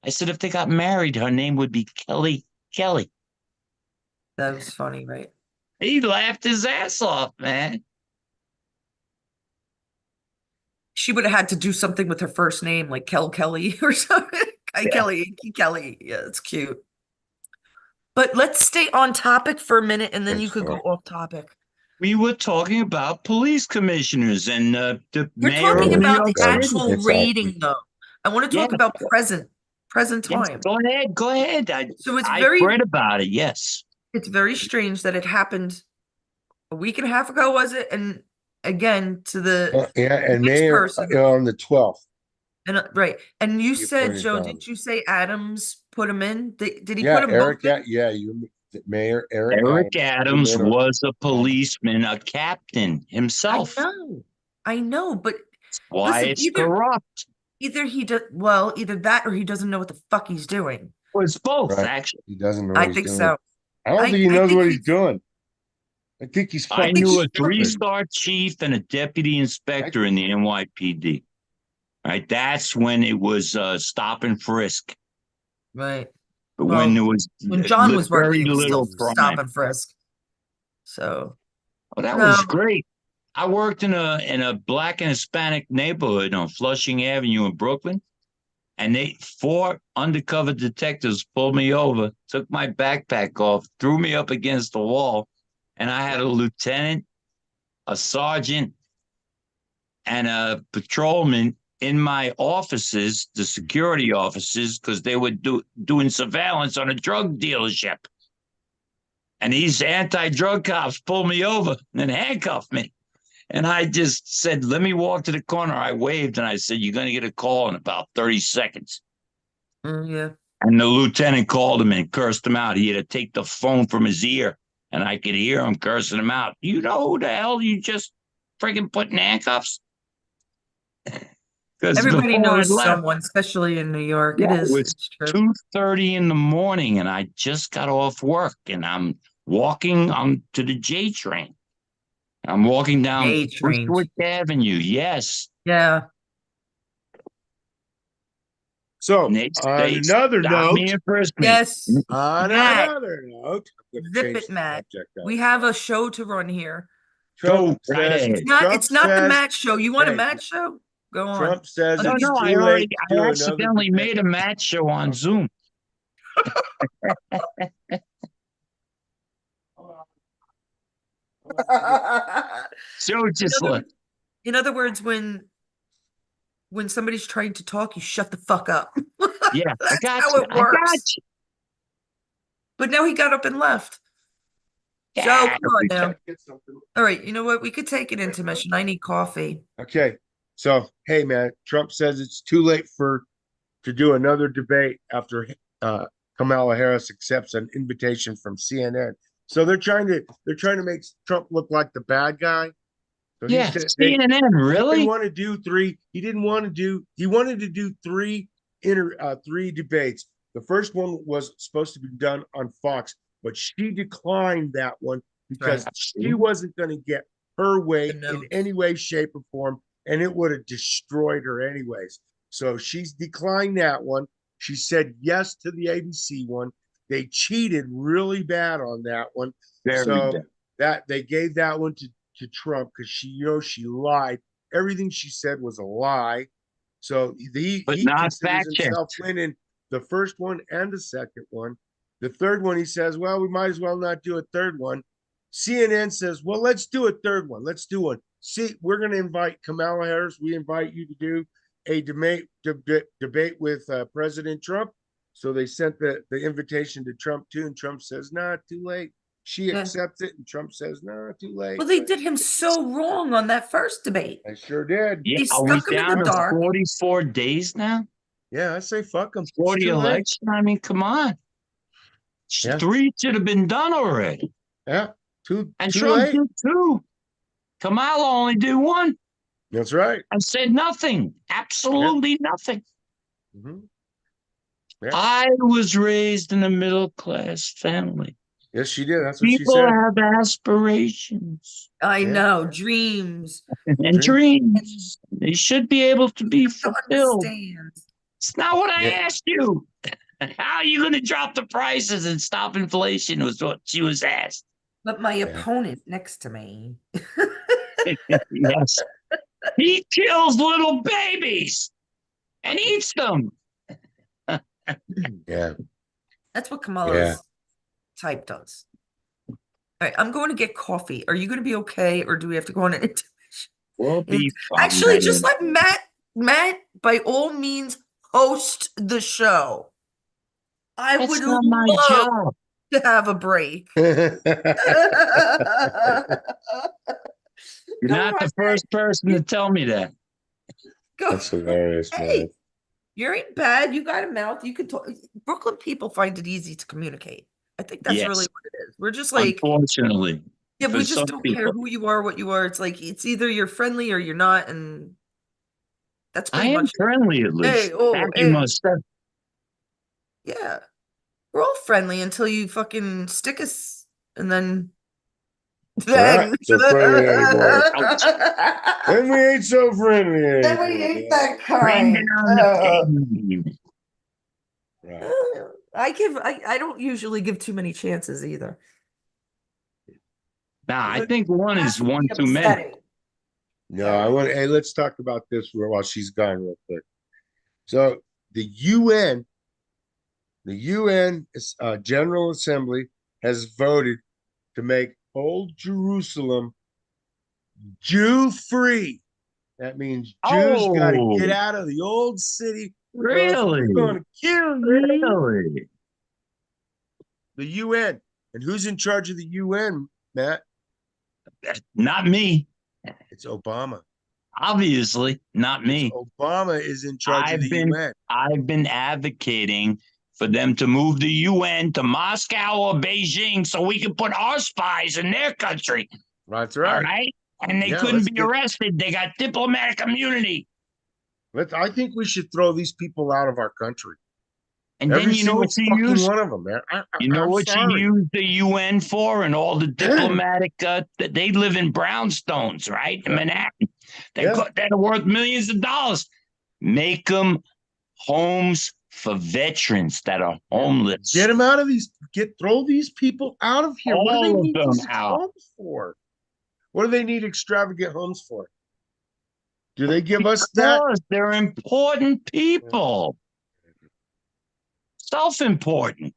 I said, if they got married, her name would be Kelly Kelly. That was funny, right? He laughed his ass off, man. She would have had to do something with her first name, like Kelly or something. Kai Yeah. Kelly, Key Kelly. Yeah, it's cute. But let's stay on topic for a minute and then you Thanks, could go Phil. off topic. We were talking about police commissioners and the We're mayor talking of New about York the City. actual Exactly. rating, though. I want to Yeah, talk about present yes, time. go ahead, go ahead. So I read about it. Yes, it's very strange that it happened a week and a half ago, was it? And again, to the Yeah, and next Mayor person. on the 12th. And right. And you He said, appointed Joe, Donlon. didn't you say Adams put him in? Did he put Yeah, them both Eric. in? Yeah, you, Mayor Eric Eric Adams put him Adams in on. was a policeman, a captain I himself. know. I know, but Why listen, it's corrupt. either he does well, either that or he doesn't know what the fuck he's doing. Well, it's both, Right. actually. He doesn't know I what he's think doing. so. I don't think he I knows think what he's doing. I think he's I fucking knew a stupid. 3-star chief and a deputy inspector in the NYPD. Right, that's when it was stop and frisk. right. But when there Well, was when John was working, very it was still little stop crime. and frisk. So Oh, that no, was great. I worked in a black and Hispanic neighborhood on Flushing Avenue in Brooklyn, and 4 undercover detectives pulled me over, took my backpack off, threw me up against the wall, and I had a lieutenant, a sergeant, and a patrolman in my offices, the security offices, because they were doing surveillance on a drug dealership. And these anti-drug cops pulled me over and handcuffed me. And I just said, let me walk to the corner. I waved and I said, you're going to get a call in about 30 seconds. yeah. And the lieutenant called him and cursed him out. He had to take the phone from his ear, and I could hear him cursing him out. You know who the hell you just freaking put in handcuffs? Because Everybody before I knows left, someone, especially in New York. It yeah, it is. was It's true. 2:30 in the morning, and I just got off work, and I'm walking on to the J train. I'm walking down Day train. Bushwick Avenue. Yes. Yeah. So, And they, on they another stopped me note, and frisked me. Yes. on Matt, another note, I'm going to zip change it, the Matt. subject. We have a show to run here. Trump Go right says, ahead. Trump It's not the says, Matt show. You want a hey, Matt show? Go on. Trump says No, it's no, too late to I do another accidentally debate. made a match show on Zoom. So just In other, look. in other words, when somebody's trying to talk, you shut the fuck up. Yeah, I That's got how you. it I got works. you. But now he got up and left. Joe, Yeah, come on now. All right, you know what? We could take an intermission. I need coffee. Okay, so hey man, Trump says it's too late to do another debate after Kamala Harris accepts an invitation from CNN. So they're trying to make Trump look like the bad guy. So yeah. they CNN, didn't really? want to do three. He wanted to do three debates. The first one was supposed to be done on Fox, but she declined that one because Right. she wasn't going to get her way The in notes. any way, shape, or form, and it would have destroyed her anyways. So she's declined that one. She said yes to the ABC one. they cheated really bad on that one. Very So bad. that they gave that one to Trump because she lied. Everything she said was a lie. So But he not considers fact checked. himself winning the first one and the second one. The third one, he says, well, we might as well not do a third one. CNN says, well, let's do a third one. Let's do one. See, we're going to invite Kamala Harris. We invite you to do a debate with President Trump. So they sent the invitation to Trump too, and Trump says, "Nah, too late." She Yeah. accepts it, and Trump says, "Nah, too late." Well, they did him so wrong on that first debate. I sure did. Yeah, They are we stuck him in down the to dark. 44 days now? Yeah, I say fuck him. For It's the too late. election? I mean, come on. Yeah. 3 should have been done already. Yeah, too And too Trump late. did 2. Kamala only did 1 That's right. and said nothing. Absolutely nothing. Mhm. Yeah. I was raised in a middle class family. Yes, she did. That's what she People said. have aspirations I Yeah. know, dreams. and dreams. They should be able to be To fulfilled. understand. It's not what I Yeah. asked you. How are you going to drop the prices and stop inflation was what she was asked. But my opponent next to me. Yes. He kills little babies and eats them. Yeah. That's what Kamala's Yeah. type does. All right, I'm going to get coffee. Are you going to be okay, or do we have to go on an intermission? We'll be fine. Actually, just let Matt, by all means, host the show. I That's would not my love job. to have a break. You're Go not on, the first person to tell me that. go. That's hilarious, Hey, man. you ain't bad. You got a mouth. You can talk. Brooklyn people find it easy to communicate. I think that's really Yes. what it is. We're just like, Unfortunately. yeah, for we just some don't people. care who you are, what you are. It's like it's either you're friendly or you're not, and that's I pretty am much. friendly at least. Hey, oh, That you hey, must have. yeah, we're all friendly until you fucking stick us, and then Not so friendly anymore. Ouch. Then we ain't so friendly then we anymore. ain't that Bring kind. down the pain. Right. I don't usually give too many chances either. Nah, I think one Has is to be one too many. upsetting. No, I want. Hey, let's talk about this while she's gone, real quick. So the UN General Assembly has voted to make old Jerusalem Jew-free. That means Jews got to get Oh, out of the old city. Or else we're really? going to kill you. Really? The UN. And who's in charge of the UN, Matt? Not me. It's Obama. Obviously, not me. Obama is in charge of the UN. I've been advocating for them to move the UN to Moscow or Beijing so we can put our spies in their country. That's All right. right? And they Yeah, couldn't let's be get- arrested. They got diplomatic immunity. I think we should throw these people out of our country. And Every then you know single what you fucking use? one of them, man. You know I'm what sorry. you use the UN for, and all the diplomatic they live in brownstones, right? In Yeah. Manhattan. Yeah. They're worth millions of dollars. Make them homes for veterans that are homeless. Get them out of these. Throw these people out of here. What do they All of need them these out. homes for? What do they need extravagant homes for? Do they give us that? Because they're important people. Self-important.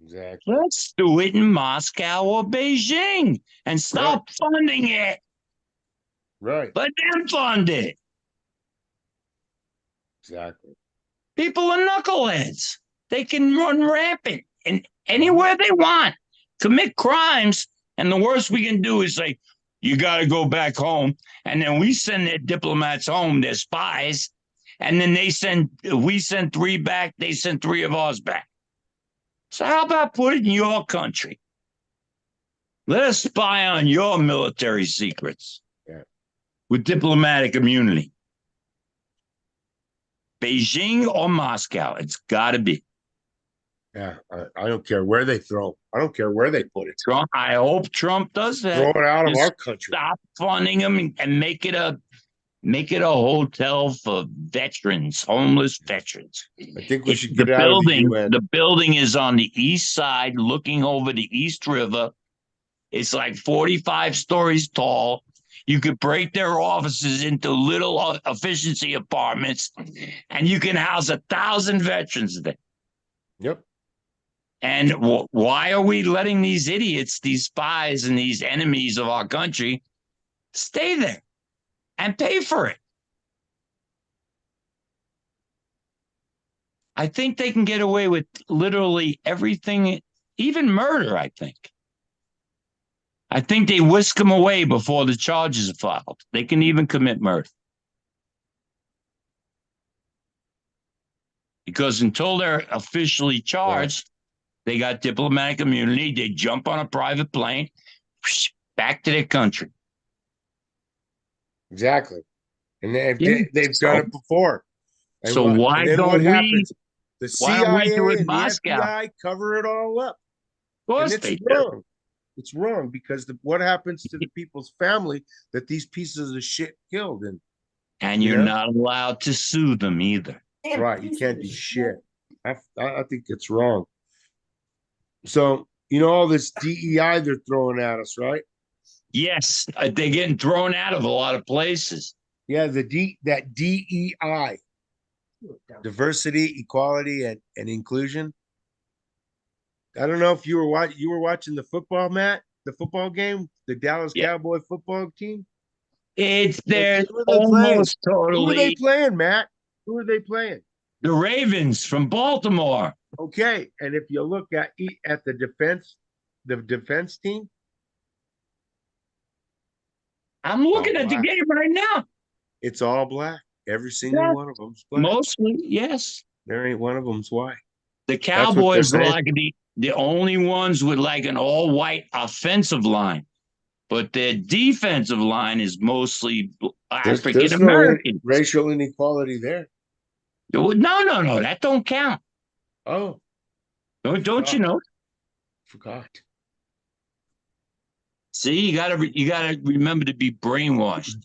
Exactly. Let's do it in Moscow or Beijing and stop funding it. Right. Let them fund it. Exactly. People are knuckleheads. They can run rampant and anywhere they want, commit crimes. And the worst we can do is say, you got to go back home. And then we send their diplomats home, their spies. And then we send 3 back. They send 3 of ours back. So how about put it in your country? Let us spy on your military secrets with diplomatic immunity. Beijing or Moscow, it's got to be. Yeah, I don't care where they throw. I don't care where they put it. Trump, I hope Trump does that. Throw it out of Just our country. Stop funding them and make it Make it a hotel for veterans, homeless veterans. I think we It's should get out of the UN. The building is on the east side, looking over the East River. It's like 45 stories tall. You could break their offices into little efficiency apartments, and you can house 1,000 veterans there. Yep. And why are we letting these idiots, these spies, and these enemies of our country stay there and pay for it? I think they can get away with literally everything, even murder, I think. I think they whisk them away before the charges are filed. They can even commit murder. Because until they're officially charged, they got diplomatic immunity. They jump on a private plane, back to their country. Exactly. And they've done it before. And So why don't we? Happens? The Why don't we do CIA it in and the Moscow? FBI cover it all up. Of course And it's they do. wrong. It's wrong because what happens to the people's family that these pieces of shit killed? And you're not allowed to sue them either. Right. You can't do shit. I think it's wrong. So, all this DEI they're throwing at us, right? Yes, they're getting thrown out of a lot of places. Yeah, that DEI, diversity, equality, and inclusion. I don't know if you were watching the football, Matt, the football game, the Dallas Cowboy football team. They're almost totally. Who are they playing, Matt? Who are they playing? The Ravens from Baltimore. Okay, and if you look at the defense team, I'm looking at the game right now. It's all black. Every single one of them's black. Mostly, yes. There ain't one of them's white. The Cowboys are like the only ones with like an all-white offensive line, but their defensive line is mostly African American. No racial inequality there. No, that don't count. Oh, don't you know? Forgot. See, you gotta remember to be brainwashed.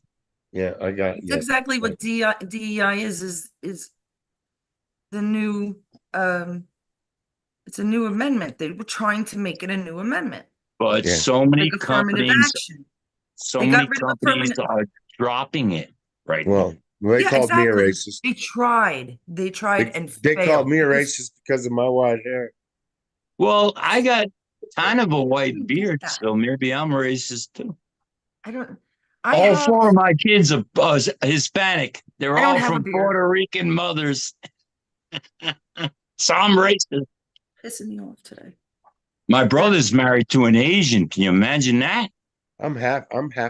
Yeah, I got. It's exactly what DEI is the new. It's a new amendment. They were trying to make it a new amendment. But so many like companies, action. Are dropping it right now. Well, they called me a racist. They tried and they failed. called me a racist because of my white hair. Well, I got kind of a white beard, so maybe I'm racist too. All four of my kids are Hispanic. They're all from Puerto Rican mothers. So I'm racist. Pissing me off today. My brother's married to an Asian. Can you imagine that? I'm half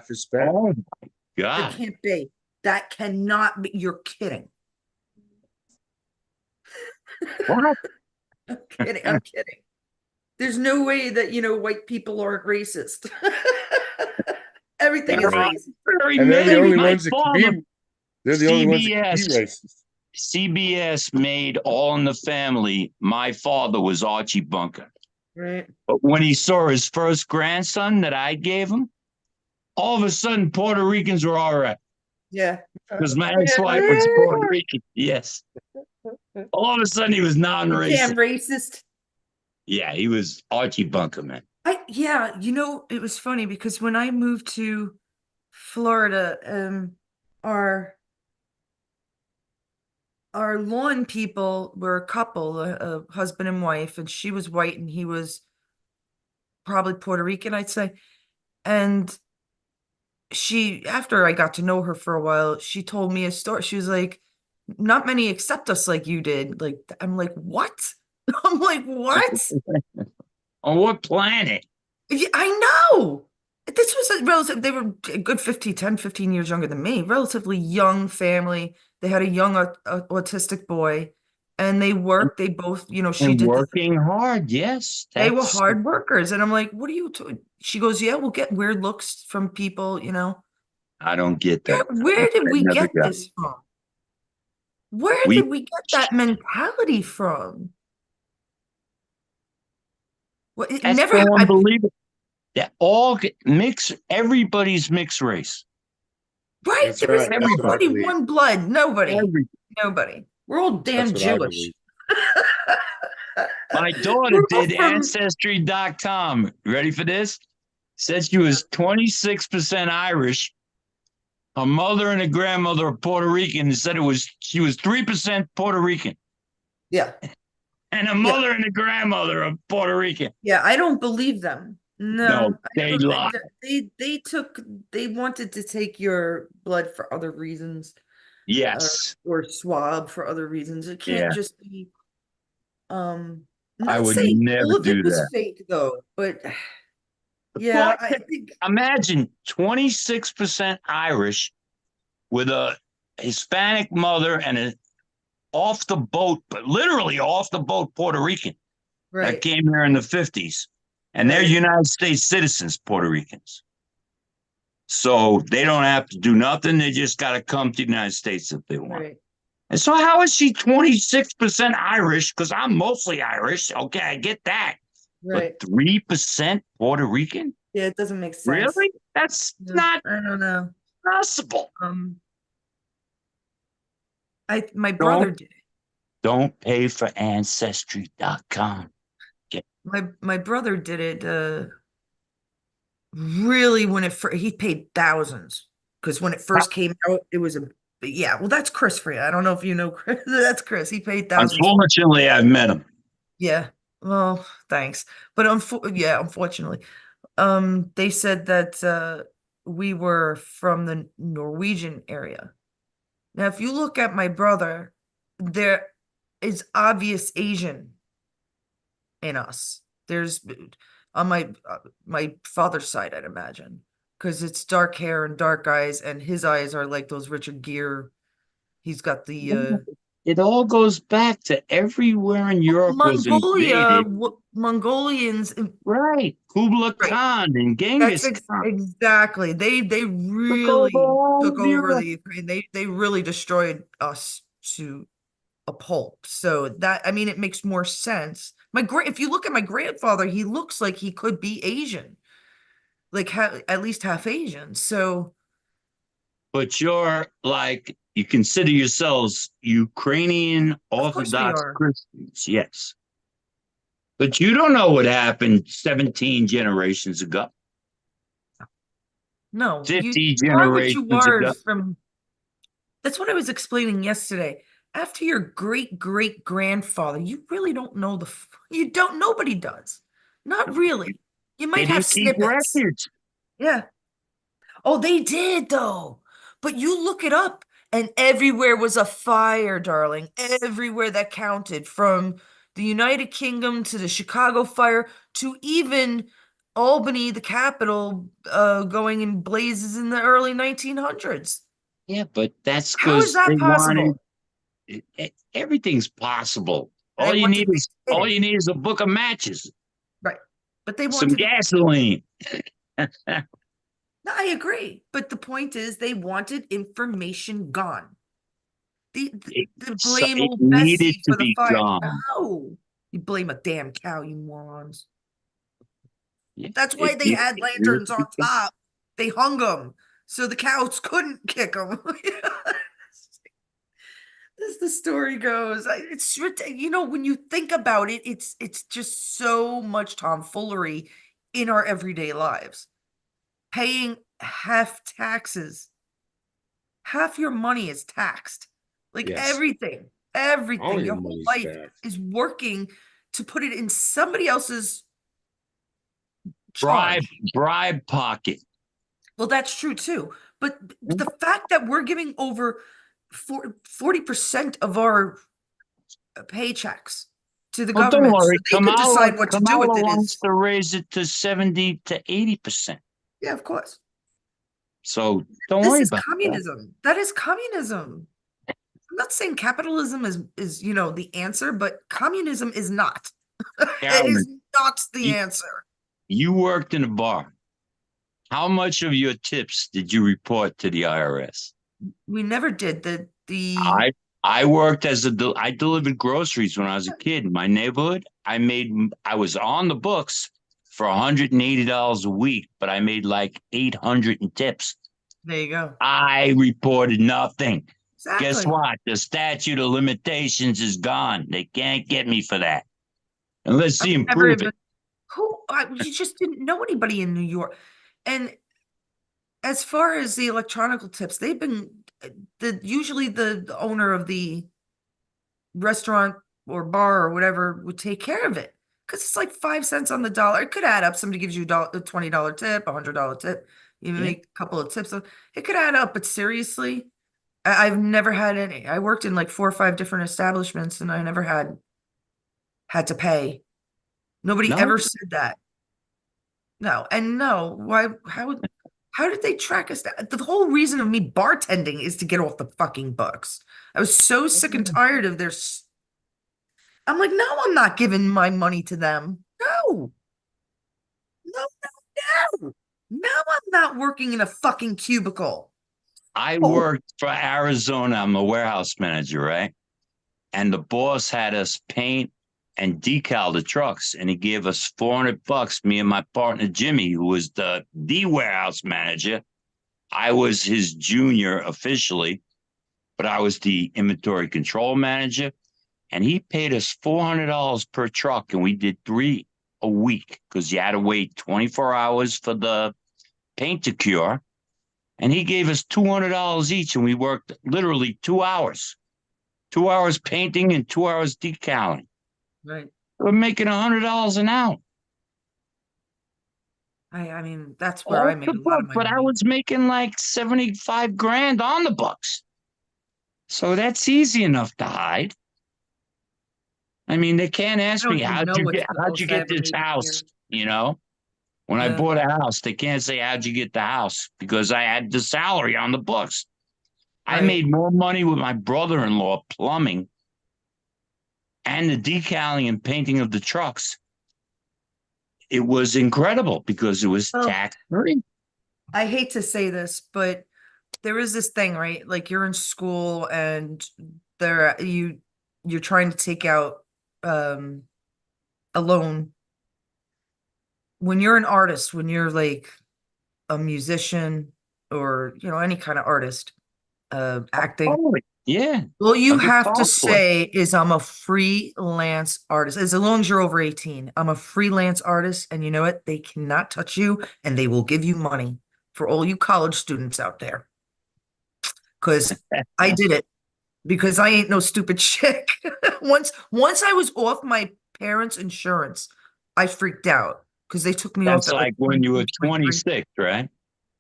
Hispanic. Oh my God. It can't be. That cannot be. You're kidding. What? I'm kidding. There's no way that white people aren't racist. Everything is racist. And they're the only ones that can be. They're the only ones that can be racist. CBS made All in the Family. My father was Archie Bunker. Right. But when he saw his first grandson that I gave him, all of a sudden Puerto Ricans were all right. Yeah. Because my ex-wife was Puerto Rican. Yes. All of a sudden he was non-racist. Damn racist. Yeah, he was Archie Bunker, man. It was funny because when I moved to Florida, our lawn people were a couple, a husband and wife, and she was white and he was probably Puerto Rican, I'd say. And after I got to know her for a while, she told me a story. She was like, not many accept us like you did. Like, I'm like, what? I'm like, what? On what planet? Yeah, I know. This was a relative. They were a good 10, 15 years younger than me. Relatively young family. They had a young autistic boy, and they worked. They both, she did working hard. Yes, they were hard workers. And I'm like, what are you doing? She goes, yeah, we'll get weird looks from people. I don't get that. Where did we get this from? Where did we get that mentality from? Well, it That's never. Unbelievable. That all everybody's mixed race. Right? That's There is right. That's what I nobody believe. one blood. Nobody. Every Nobody. We're all That's damn what I Jewish. believe. My daughter We're all did from Ancestry.com. Ready for this? Said she was 26% Irish. Her mother and her grandmother are Puerto Rican. And said she was 3% Puerto Rican. yeah. And her Yeah. mother and her grandmother are Puerto Rican. Yeah, I don't believe them. No, No, I they don't. lie. They wanted to take your blood for other reasons, Yes. or swab for other reasons. It can't Yeah. just be I'm I not would saying never all of it do was that. fake though, but The yeah, thought I that- think Imagine 26% Irish with a Hispanic mother and a off the boat, but literally off the boat Puerto Rican that right, came here in the 50s. And they're right, United States citizens, Puerto Ricans. So they don't have to do nothing. They just got to come to the United States if they want. right. And so, how is she 26% Irish? Because I'm mostly Irish. Okay, I get that. Right. But 3% Puerto Rican? Yeah, it doesn't make sense. Really? That's No, not I don't know. possible. My brother did it. Don't pay for Ancestry.com. My brother did it. Really, when he paid thousands, because when it first came out, it was yeah. Well, that's Chris for you. I don't know if you know Chris. That's Chris. He paid thousands for it. Unfortunately, I've met him. Yeah. Well, thanks. But unfortunately, they said that we were from the Norwegian area. Now, if you look at my brother, there is obvious Asian in us. There's on my father's side, I'd imagine, because it's dark hair and dark eyes, and his eyes are like those Richard Gere. He's got the It all goes back to everywhere in Europe was Mongolia, invaded. Mongolians. Right. Kublai Right. Khan and That's Genghis Khan exactly. They took over really all took of over the Europe. Ukraine. They really destroyed us to a pulp. So that, I mean, it makes more sense. If you look at my grandfather, he looks like he could be Asian, like at least half Asian. So But you're like, you consider yourselves Ukrainian of course we Orthodox are. Christians. Yes. But you don't know what happened 17 generations ago, No, 50 you are what you generations are ago. from. That's what I was explaining yesterday. After your great great grandfather, you really don't know you don't, nobody does. Not really. You They might have didn't keep snippets. records. Yeah. Oh, they did though. But you look it up and everywhere was a fire, darling. Everywhere that counted, from the United Kingdom to the Chicago fire to even Albany, the capital, going in blazes in the early 1900s. Yeah, but that's How is because that they wanted possible? everything's possible. They wanted big All cities. you need is a book of matches, Right. But they some wanted, gasoline. no, I agree. But the point is, they wanted information gone. The blame It old needed Bessie to for the be fire. gone. No, you blame a damn cow, you morons. Yeah, That's why they it had needed lanterns to be on gone. top. They hung them so the cows couldn't kick them. As the story goes, when you think about it, it's just so much tomfoolery in our everyday lives. Paying half taxes, half your money is taxed. Like Yes. All everything, your your whole money's life taxed. is working to put it in somebody else's Bribe, charge. bribe pocket. Well, that's true too. But the fact that we're giving over 40% of our paychecks to the Well, don't government so worry. they could decide what to do with Kamala it wants is, to raise it to 70 to 80%. yeah, of course. So don't This worry is about that. communism. That is communism. I'm not saying capitalism is the answer, but communism is not. It Carolyn, is not the you, answer. you worked in a bar. How much of your tips did you report to the IRS? We never did the I I worked I delivered groceries when I was a kid in my neighborhood. I was on the books for $180 a week, but I made like 800 in tips. There you go. I reported nothing. Guess Exactly. what? The statute of limitations is gone. They can't get me for that. And let's I've see him never prove even it. you just didn't know anybody in New York. And as far as the electronical tips, they've been usually the owner of the restaurant or bar or whatever would take care of it because it's like 5 cents on the dollar. It could add up. Somebody gives you a $20 tip, $100 tip. You Yeah. make a couple of tips. It could add up. But seriously, I've never had any. I worked in like 4 or 5 different establishments, and I never had to pay. Nobody No, ever said that. No, and no. Why? How did they track us down? The whole reason of me bartending is to get off the fucking books. I was so sick and tired of their. I'm like, no, I'm not giving my money to them. No, no, no, no. No, I'm not working in a fucking cubicle. I Oh, worked for Arizona. I'm a warehouse manager, right? And the boss had us paint and decal the trucks, and he gave us $400. Me and my partner Jimmy, who was the warehouse manager. I was his junior officially, but I was the inventory control manager, and he paid us $400 per truck, and we did 3 a week because you had to wait 24 hours for the paint to cure. And he gave us $200 each, and we worked literally 2 hours. 2 hours painting and 2 hours decaling. right. We're making $100 an hour. I mean, that's where I Off made the a lot of book, my but I money. was making like 75 grand on the books. So that's easy enough to hide. I mean, they can't I ask me don't even know what's the how'd you most I get ever this made a year. house, you know? When I Yeah, bought a house, they can't say how'd you get the house because I had the salary on the books. I right. made more money with my brother-in-law plumbing and the decaling and painting of the trucks. It was incredible because it was Well, tax free. I hate to say this, but there is this thing, right? Like you're in school and you're trying to take out um a loan. When you're an artist, when you're like a musician or any kind of artist, acting, Oh, yeah. all A you have to guitar player. say is I'm a freelance artist. As long as you're over 18, I'm a freelance artist, and you know what? They cannot touch you, and they will give you money for all you college students out there. Because I did it. Because I ain't no stupid chick. Once I was off my parents' insurance, I freaked out because they took me off That's at like like when you 22, were 23, 26, right?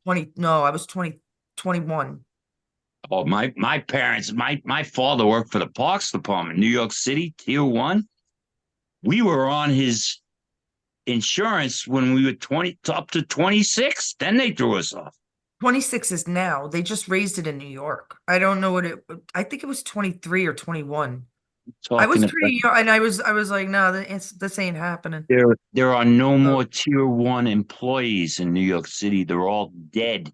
20. No, I was 20, 21. Oh, my parents, my father worked for the Parks Department, New York City, Tier 1. We were on his insurance when we were 20 up to 26. Then they threw us off. 26 is now. They just raised it in New York. I don't know I think it was 23 or 21. I Talking was about pretty young, and I was like, no, this ain't happening. there are no So more Tier 1 employees in New York City. They're all dead.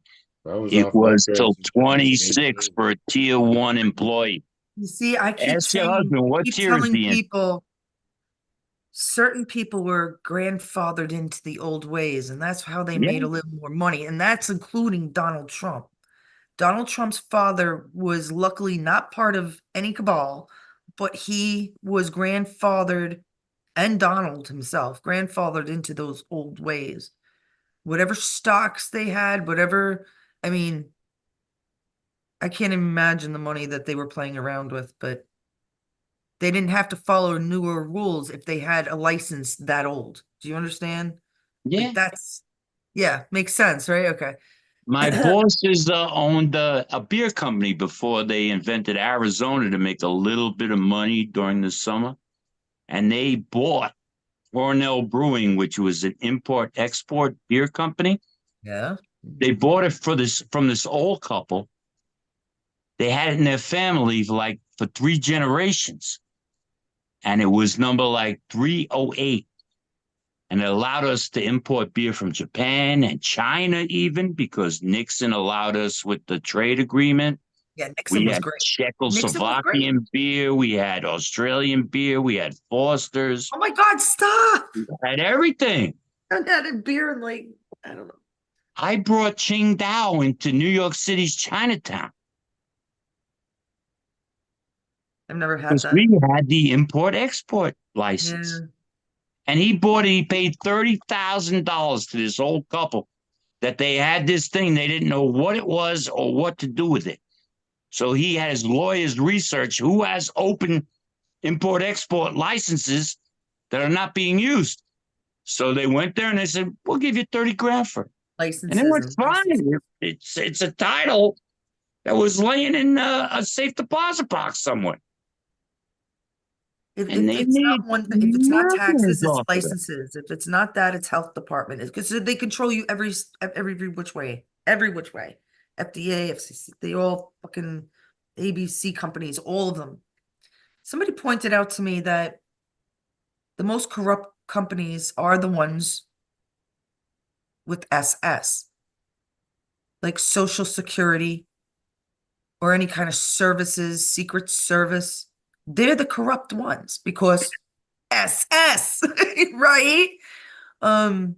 I was It off my was till parents' insurance at 26 18. for a Tier 1 employee. you see, I Ask your husband, what keep tier is telling he in? people certain people were grandfathered into the old ways, and that's how they made Yeah, a little more money, and that's including Donald Trump. Donald Trump's father was luckily not part of any cabal, but he was grandfathered, and Donald himself grandfathered into those old ways. Whatever stocks they had, whatever, I mean, I can't imagine the money that they were playing around with, but they didn't have to follow newer rules if they had a license that old. Do you understand? Like yeah. yeah, makes sense, right? Okay. My bosses owned a beer company before they invented Arizona to make a little bit of money during the summer. And they bought Cornell Brewing, which was an import-export beer company. Yeah. They bought it from this old couple. They had it in their family for 3 generations. And it was number like 308. And it allowed us to import beer from Japan and China, even because Nixon allowed us with the trade agreement. Yeah, Nixon We was had great. Nixon was great. Czechoslovakian beer, we had Australian beer, we had Foster's, Oh my God, stop. we had everything. I haven't had a beer in like, I don't know. I brought Qingdao into New York City's Chinatown I've never had because that. we had the import-export license. Yeah. And he paid $30,000 to this old couple that they had this thing. They didn't know what it was or what to do with it. So he had his lawyers research who has open import-export licenses that are not being used. So they went there and they said, we'll give you 30 grand for it. And it Licenses was and fine. licenses. It's a title that was laying in a safe deposit box somewhere. And they It's made not one, if it's not millions taxes, it's off of it. licenses. If it's not that, it's health department. Because they control you every which way, every which way. FDA, FCC, they all fucking ABC companies, all of them. Somebody pointed out to me that the most corrupt companies are the ones with SS, like Social Security or any kind of services, Secret Service. They're the corrupt ones because SS, right? Um,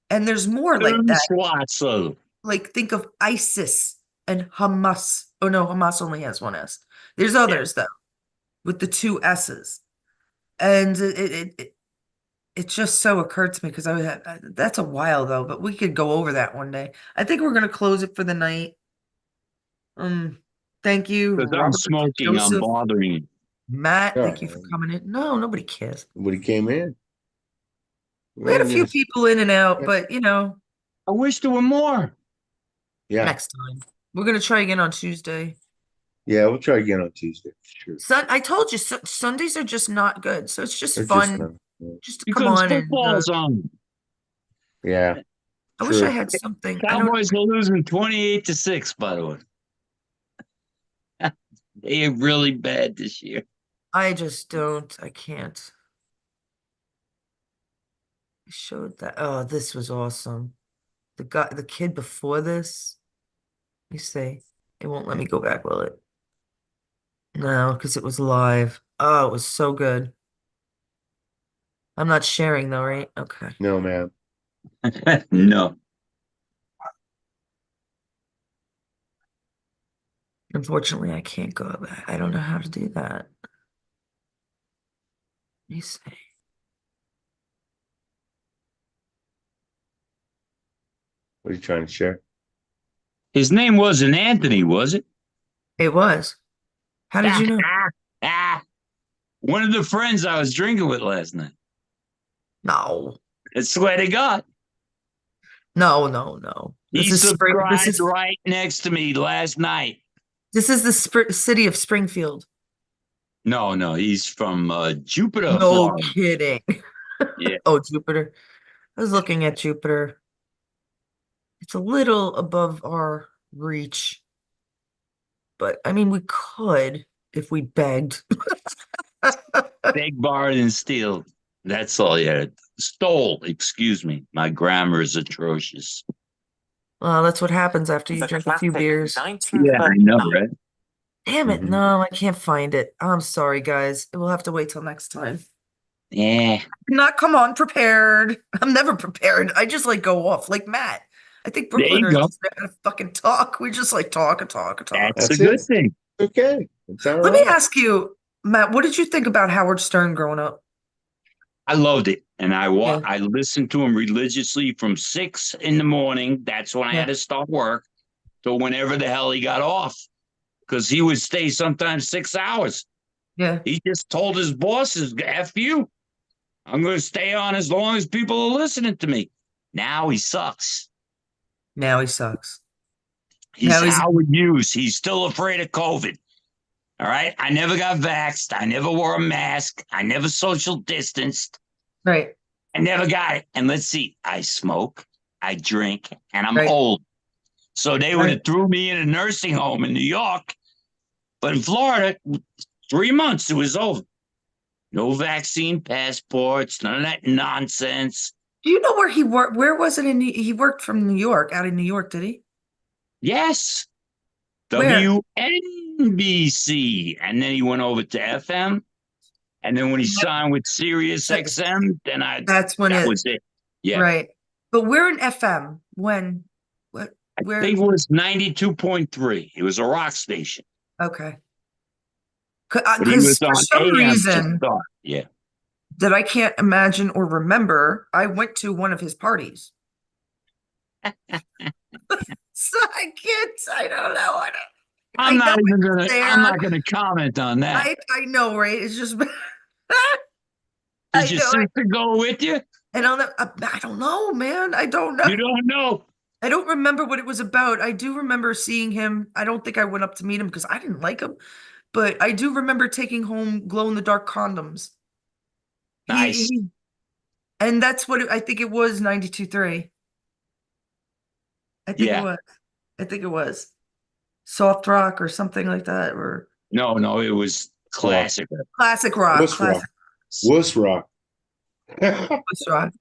and there's more like that. There's lots of them. Like think of ISIS and Hamas. Oh no, Hamas only has one S. There's Yeah. others though, with the two S's. And it just so occurred to me because that's a while though, but we could go over that one day. I think we're gonna close it for the night. Thank you, Because I'm Robert, smoking, I'm Joseph, bothering you. Matt. Thank you for Oh, coming in. No, nobody cares. nobody came in. We had a few people in and out, Yeah. but I wish there were more. Yeah, next time. We're gonna try again on Tuesday. yeah, we'll try again on Tuesday. Sure. I told you Sundays are just not good, so it's just Or fun just just to come Because on and football's on. yeah, I wish I true. had something. I don't. Cowboys are losing 28-6, by the way. They are really bad this year. I just don't. I can't. I showed that. Oh, this was awesome. The kid before this. Let me see. It won't let me go back, will it? No, because it was live. Oh, it was so good. I'm not sharing though, right? Okay. No, man. No. Unfortunately, I can't go back. I don't know how to do that. Let me see. What are you trying to share? His name wasn't Anthony, was it? It was. How did you know? One of the friends I was drinking with last night. No. I swear to God. No, no, no. He This is spring. subscribed right next to me last night. This is the city of Springfield. No, he's from Jupiter, No Florida. kidding. Yeah. Oh, Jupiter. I was looking at Jupiter. It's a little above our reach, but I mean, we could if we begged. Beg, borrowed, and steal. That's all. Yeah. Stole. Excuse me. My grammar is atrocious. Well, that's what happens after you drink a few beers. Yeah, I know, right? Damn it. Mhm. No, I can't find it. I'm sorry, guys. We'll have to wait till next time. Yeah. Not come on prepared. I'm never prepared. I just like go off like Matt. I think There you Brooklyners go. just know how to fucking talk. We just like talk and talk and talk. That's a That's good it. thing. Okay, it's all Let me right. ask you, Matt, what did you think about Howard Stern growing up? I loved it. And Yeah. I listened to him religiously from 6 in the morning. That's when I Yeah. had to start work to whenever the hell he got off. Because he would stay sometimes 6 hours. Yeah. He just told his bosses, F you. I'm going to stay on as long as people are listening to me. Now he sucks. Now he sucks. He's Now he's Howard Hughes. He's still afraid of COVID. All right. I never got vaxxed. I never wore a mask. I never social distanced. right. I never got it. And let's see, I smoke, I drink, and I'm Right. old. So they would have Right. threw me in a nursing home in New York. But in Florida, 3 months, it was over. No vaccine passports, none of that nonsense. Do you know where he worked? Where was it he worked from New York, out in New York, did he? Yes. Where? WNBC. And then he went over to FM. And then when he signed with Sirius XM, then That's when that it, was it. Yeah. right. But we're in FM when I Where? think it was 92.3. It was a rock station. Okay. But he was Because for on some AM to reason start. Yeah. that I can't imagine or remember, I went to one of his parties. So I don't know. I know it's I'm there. not gonna comment on that. I know, right? It's just Did I your know. sister go with you? And I don't know, man. I don't know. You don't know. I don't remember what it was about. I do remember seeing him. I don't think I went up to meet him because I didn't like him, but I do remember taking home glow in the dark condoms. Nice. And that's what I think it was 92.3. I think it Yeah. was. I think it was soft rock or something like that, or No, it was classic. classic rock. Wuss rock. Classic Wuss rock. rock.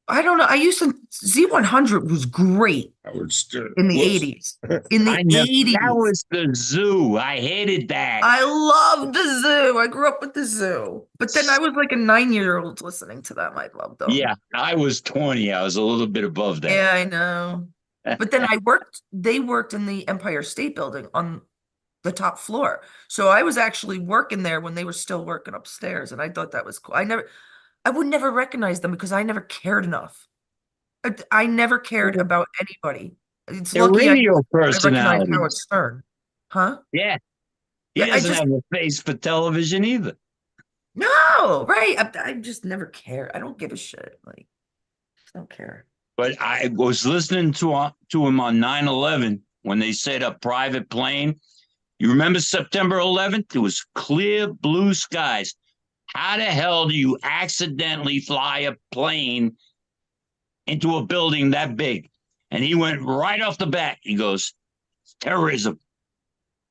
I don't know. I used to Z100 was great Howard Stern. in the Whoops. 80s. In the That 80s. was the zoo. I hated that. I loved the zoo. I grew up with the zoo. But then I was like a 9-year-old listening to them. I loved them. Yeah, I was 20. I was a little bit above that. Yeah, I know. But then they worked in the Empire State Building on the top floor. So I was actually working there when they were still working upstairs. And I thought that was cool. I would never recognize them because I never cared enough. I never cared about anybody. It's They're lucky radio I recognized Howard personalities. Stern. Huh? Yeah. He I doesn't just, have a face for television either. no, right. I just never care. I don't give a shit. Like, just don't care. But I was listening to him on 9/11 when they said a private plane. You remember September 11th? It was clear blue skies. How the hell do you accidentally fly a plane into a building that big? And he went right off the bat. He goes, terrorism.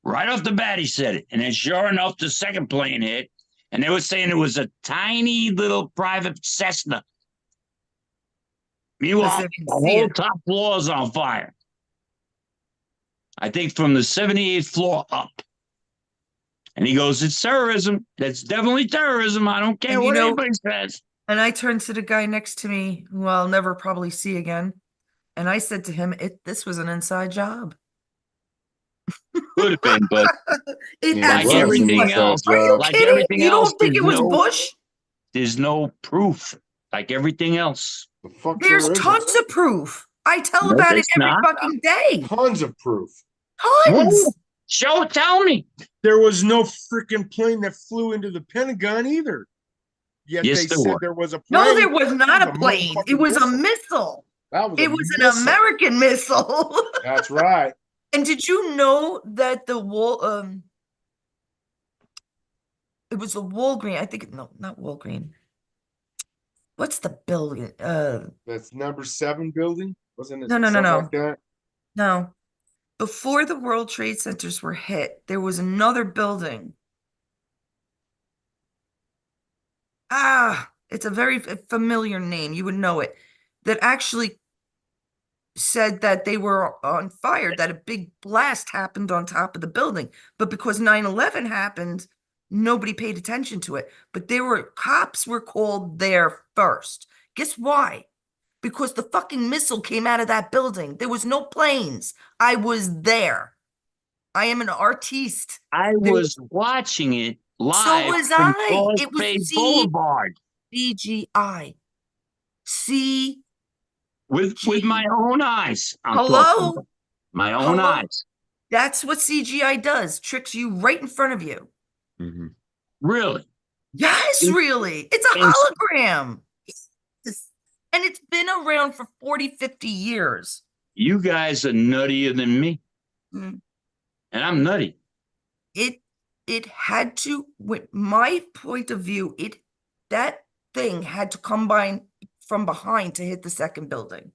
Right off the bat, he said it. And then sure enough, the second plane hit. And they were saying it was a tiny little private Cessna. Meanwhile, Because they the didn't see whole it. top floor is on fire. I think from the 78th floor up. And he goes, it's terrorism. That's definitely terrorism. I don't care And you what know- anybody says. And I turned to the guy next to me, who I'll never probably see again. And I said to him, this was an inside job. Could have been, but It Yeah, like it was an absolutely everything was. inside else, Are you job. like kidding? everything You else, don't think it was Bush? there's no proof. Like everything else. The fuck There's there isn't. tons of proof. I tell No, about it there's every not. fucking day. Tons of proof. Tons. Tell me. There was no freaking plane that flew into the Pentagon either. Yet Yes, they there said were. there was a plane. No, there was not That a was plane. It motherfucking was a missile. missile. That was It a was an missile. American missile. That's right. And did you know that the wall it was the Walgreen, I think no, not Walgreen. What's the building? That's number 7 building, wasn't it? No, no, no, Something no. like that. No. Before the World Trade Centers were hit, there was another building. It's a very familiar name. You would know it. That actually said that they were on fire, that a big blast happened on top of the building. But because 9/11 happened, nobody paid attention to it. But cops were called there first. Guess why? Because the fucking missile came out of that building. There was no planes. I was there. I am an artiste. I was watching it live was from I. Cross It was Bay Boulevard CGI. See, with my own eyes. I'm Hello? talking about. My own Hello? eyes. That's what CGI does. Tricks you right in front of you. Mhm. Really? Yes, In- really. It's a in- hologram. Yes. And it's been around for 40, 50 years. You guys are nuttier than me. Mm. And I'm nutty. It had to, with my point of view, that thing had to come by from behind to hit the second building.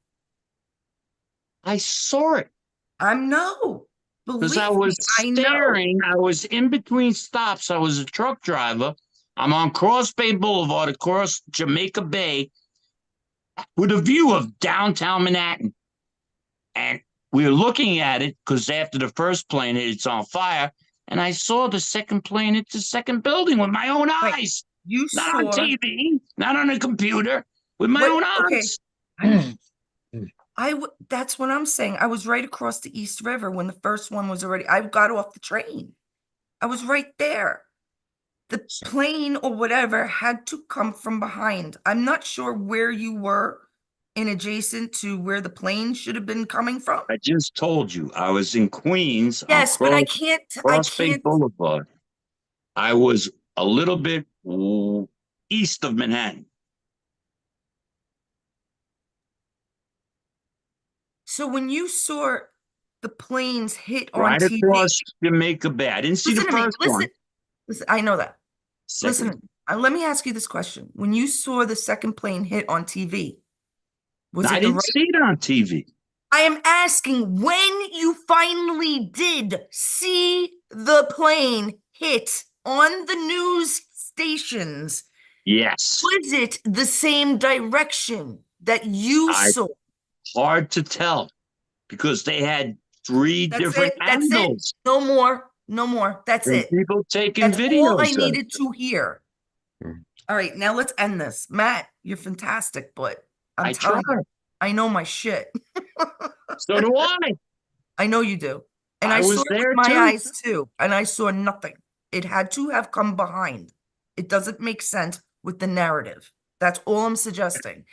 I saw it. No. Because Believe I was me, I know. staring. I was in between stops. I was a truck driver. I'm on Cross Bay Boulevard across Jamaica Bay with a view of downtown Manhattan. And we were looking at it because after the first plane hit, it's on fire. And I saw the second plane hit the second building with my own Wait, eyes. You Not saw on TV, not on a computer, with my own okay. eyes. That's what I'm saying. I was right across the East River when the first one was already, I got off the train. I was right there. The plane or whatever had to come from behind. I'm not sure where you were in adjacent to where the plane should have been coming from. I just told you I was in Queens on Yes, but I Cross Bay can't. Boulevard. I was a little bit east of Manhattan. So when you saw the planes hit on Right TV, across Jamaica Bay. I didn't see the listen to me, first one. listen, I know that. Second, Listen, let me ask you this question. When you saw the second plane hit on TV, was I it the didn't right? see it on TV. I am asking when you finally did see the plane hit on the news stations, Yes, was it the same direction that you I saw? hard to tell because they had three That's different it. That's it. angles No more. No more. That's and it. people taking That's all I videos of needed it. to hear. Mhm. All right, now let's end this. Matt, you're fantastic, but I'm I telling tried. you, I know my shit. So do I. I know you do. And I I saw was it with there my too. eyes too, and I saw nothing. It had to have come behind. It doesn't make sense with the narrative. That's all I'm suggesting.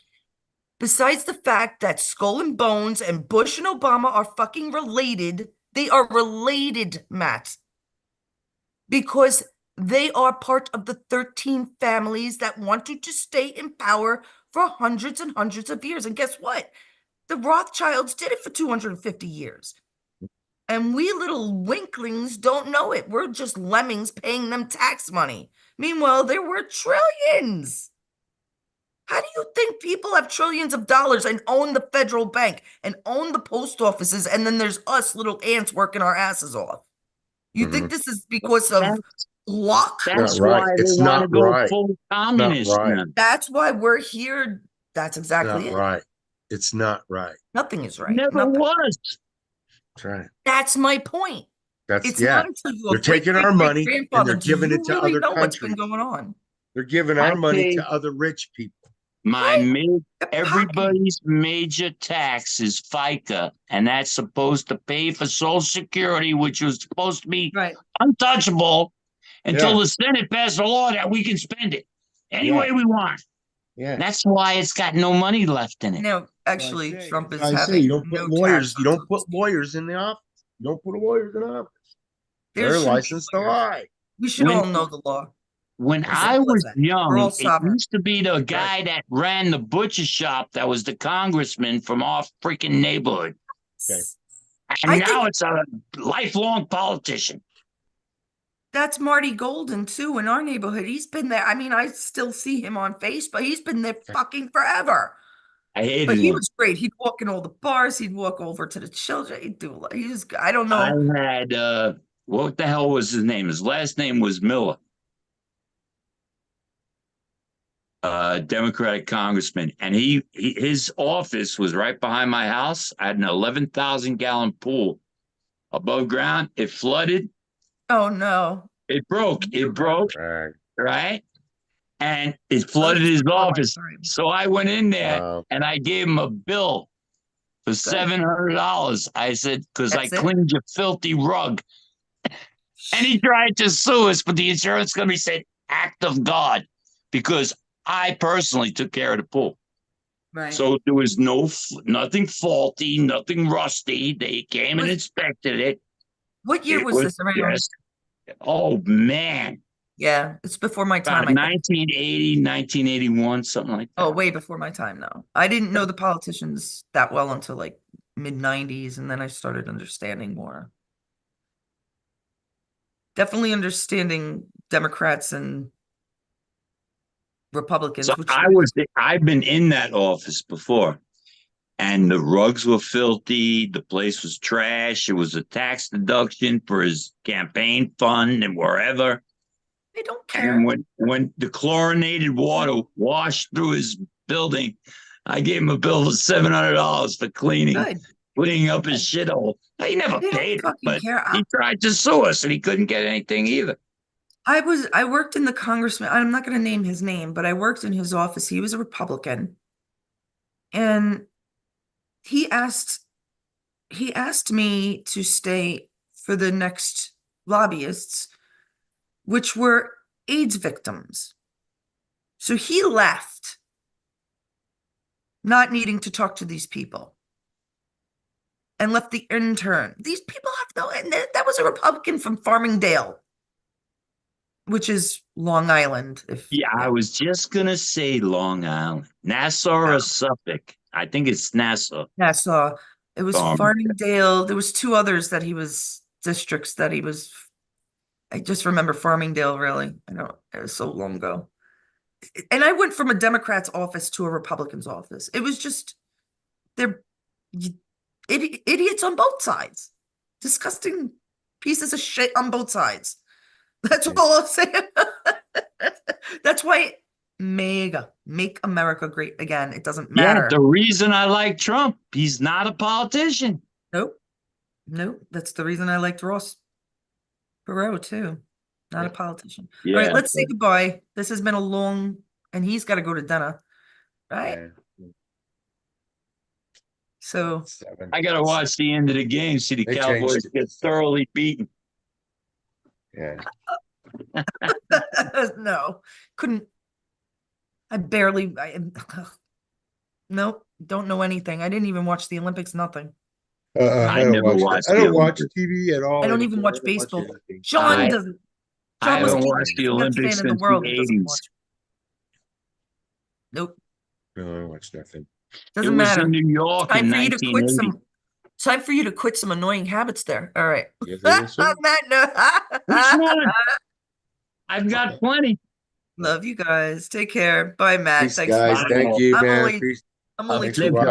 Besides the fact that Skull and Bones and Bush and Obama are fucking related, they are related, Matt, because they are part of the 13 families that wanted to stay in power for hundreds and hundreds of years. And guess what? The Rothschilds did it for 250 years. And we little winklings don't know it. We're just lemmings paying them tax money. Meanwhile, there were trillions. How do you think people have trillions of dollars and own the federal bank and own the post offices? And then there's us little ants working our asses off. You think Mhm. this is because of That's, luck? Not that's right. why they It's want to not go right. full Not communist right. now. That's why we're here. That's exactly Not it. right. It's not right. Nothing is right. Never Nothing. was. That's right. That's my point. That's It's not yeah. until They're your great taking great our great money and grandfather they're do giving you it to really other know what's been countries. going on. They're giving I our money paid to other rich people. my Right. They're pocketing. everybody's major tax is FICA, and that's supposed to pay for Social Security, which was supposed to be Right. untouchable until Yeah. the Senate passed a law that we can spend it any Yeah. way we want. Yeah. That's why it's got no money left in it. Now, That's why I actually, say- Trump that's is why I say you having don't put no lawyers. tax You on don't Social put Security. lawyers in the office. You don't put lawyers in office. There They're shouldn't be licensed to lawyers. lie. We should When all know the law. when As I simple as was that. We're all young, it sovereign. used to be the guy that ran the butcher shop that was the congressman from our freaking neighborhood. Okay. And I now think it's a lifelong politician. that's Marty Golden too in our neighborhood. He's been there. I mean, I still see him on Facebook. He's been there fucking forever. I But hated he him. was great. He'd walk in all the bars. He'd walk over to the children. He'd do. He was. I don't I know. had what the hell was his name? His last name was Miller. Democratic congressman, and his office was right behind my house. I had an 11,000-gallon pool above ground. It flooded. Oh no. It broke. It broke. Right. Right. And it Oh, flooded that's his before my office. time. So I went in there Wow. and I gave him a bill for Good. $700. I said, because I That's it. cleaned your filthy rug. And he tried to sue us, but the insurance company said, act of God, because I personally took care of the pool. Right. So there was nothing faulty, nothing rusty. They came and inspected it. What year It was was this around? just, oh man, Yeah, it's before my about time, I think. 1980, 1981, something like that. Oh, way before my time, though. I didn't know the politicians that well until like mid-90s, and then I started understanding more. Definitely understanding Democrats and So Republicans, which there is. I've been in that office before, and the rugs were filthy. The place was trash. It was a tax deduction for his campaign fund and wherever. I don't And care. when the chlorinated water washed through his building, I gave him a bill of $700 for Good. cleaning up his shithole. He never They don't paid it, fucking but care. he tried to sue us, and he couldn't get anything either. I worked in the congressman. I'm not going to name his name, but I worked in his office. He was a Republican. And he asked me to stay for the next lobbyists, which were AIDS victims. So he left, not needing to talk to these people, and left the intern. These people have no, and that was a Republican from Farmingdale, which is Long Island. Yeah, I was just gonna say Long Island, Nassau or Suffolk. I think it's Nassau. Nassau. It was Farmingdale. Farmingdale. There was two others that he was districts that he was. I just remember Farmingdale. Really, I don't. It was so long ago. And I went from a Democrat's office to a Republican's office. It was just they're idiots on both sides, disgusting pieces of shit on both sides. That's all I'll say. That's why make America great again. It doesn't Yeah, matter. the reason I like Trump, he's not a politician. Nope. That's the reason I liked Ross Perot too. Not a politician. All right, Yeah, let's say goodbye. This has been a long, and he's got to go to dinner, right? Yeah. So Seven. I gotta watch the end of the game, see the They Cowboys changed it. get thoroughly beaten. Yeah. no, couldn't. Nope, don't know anything. I didn't even watch the Olympics. Nothing. I I don't never watch. watched I the don't watch Olympics. TV at all. I don't even anymore. watch I don't baseball. anything. John I- doesn't. I John must haven't be watched the best Olympics fan in the since world the that doesn't 80s. watch. Nope, No, I watch nothing. It doesn't was matter. in New York in Time for you to quit 1980. some. Time for you to quit some annoying habits there. All right. You think so? On that note, Which one? I've got plenty. love you guys. Take care. Bye, Matt. Peace, Thanks for guys. listening. Thank you, I'm man. only Peace. I'm only Thanks for Live watching.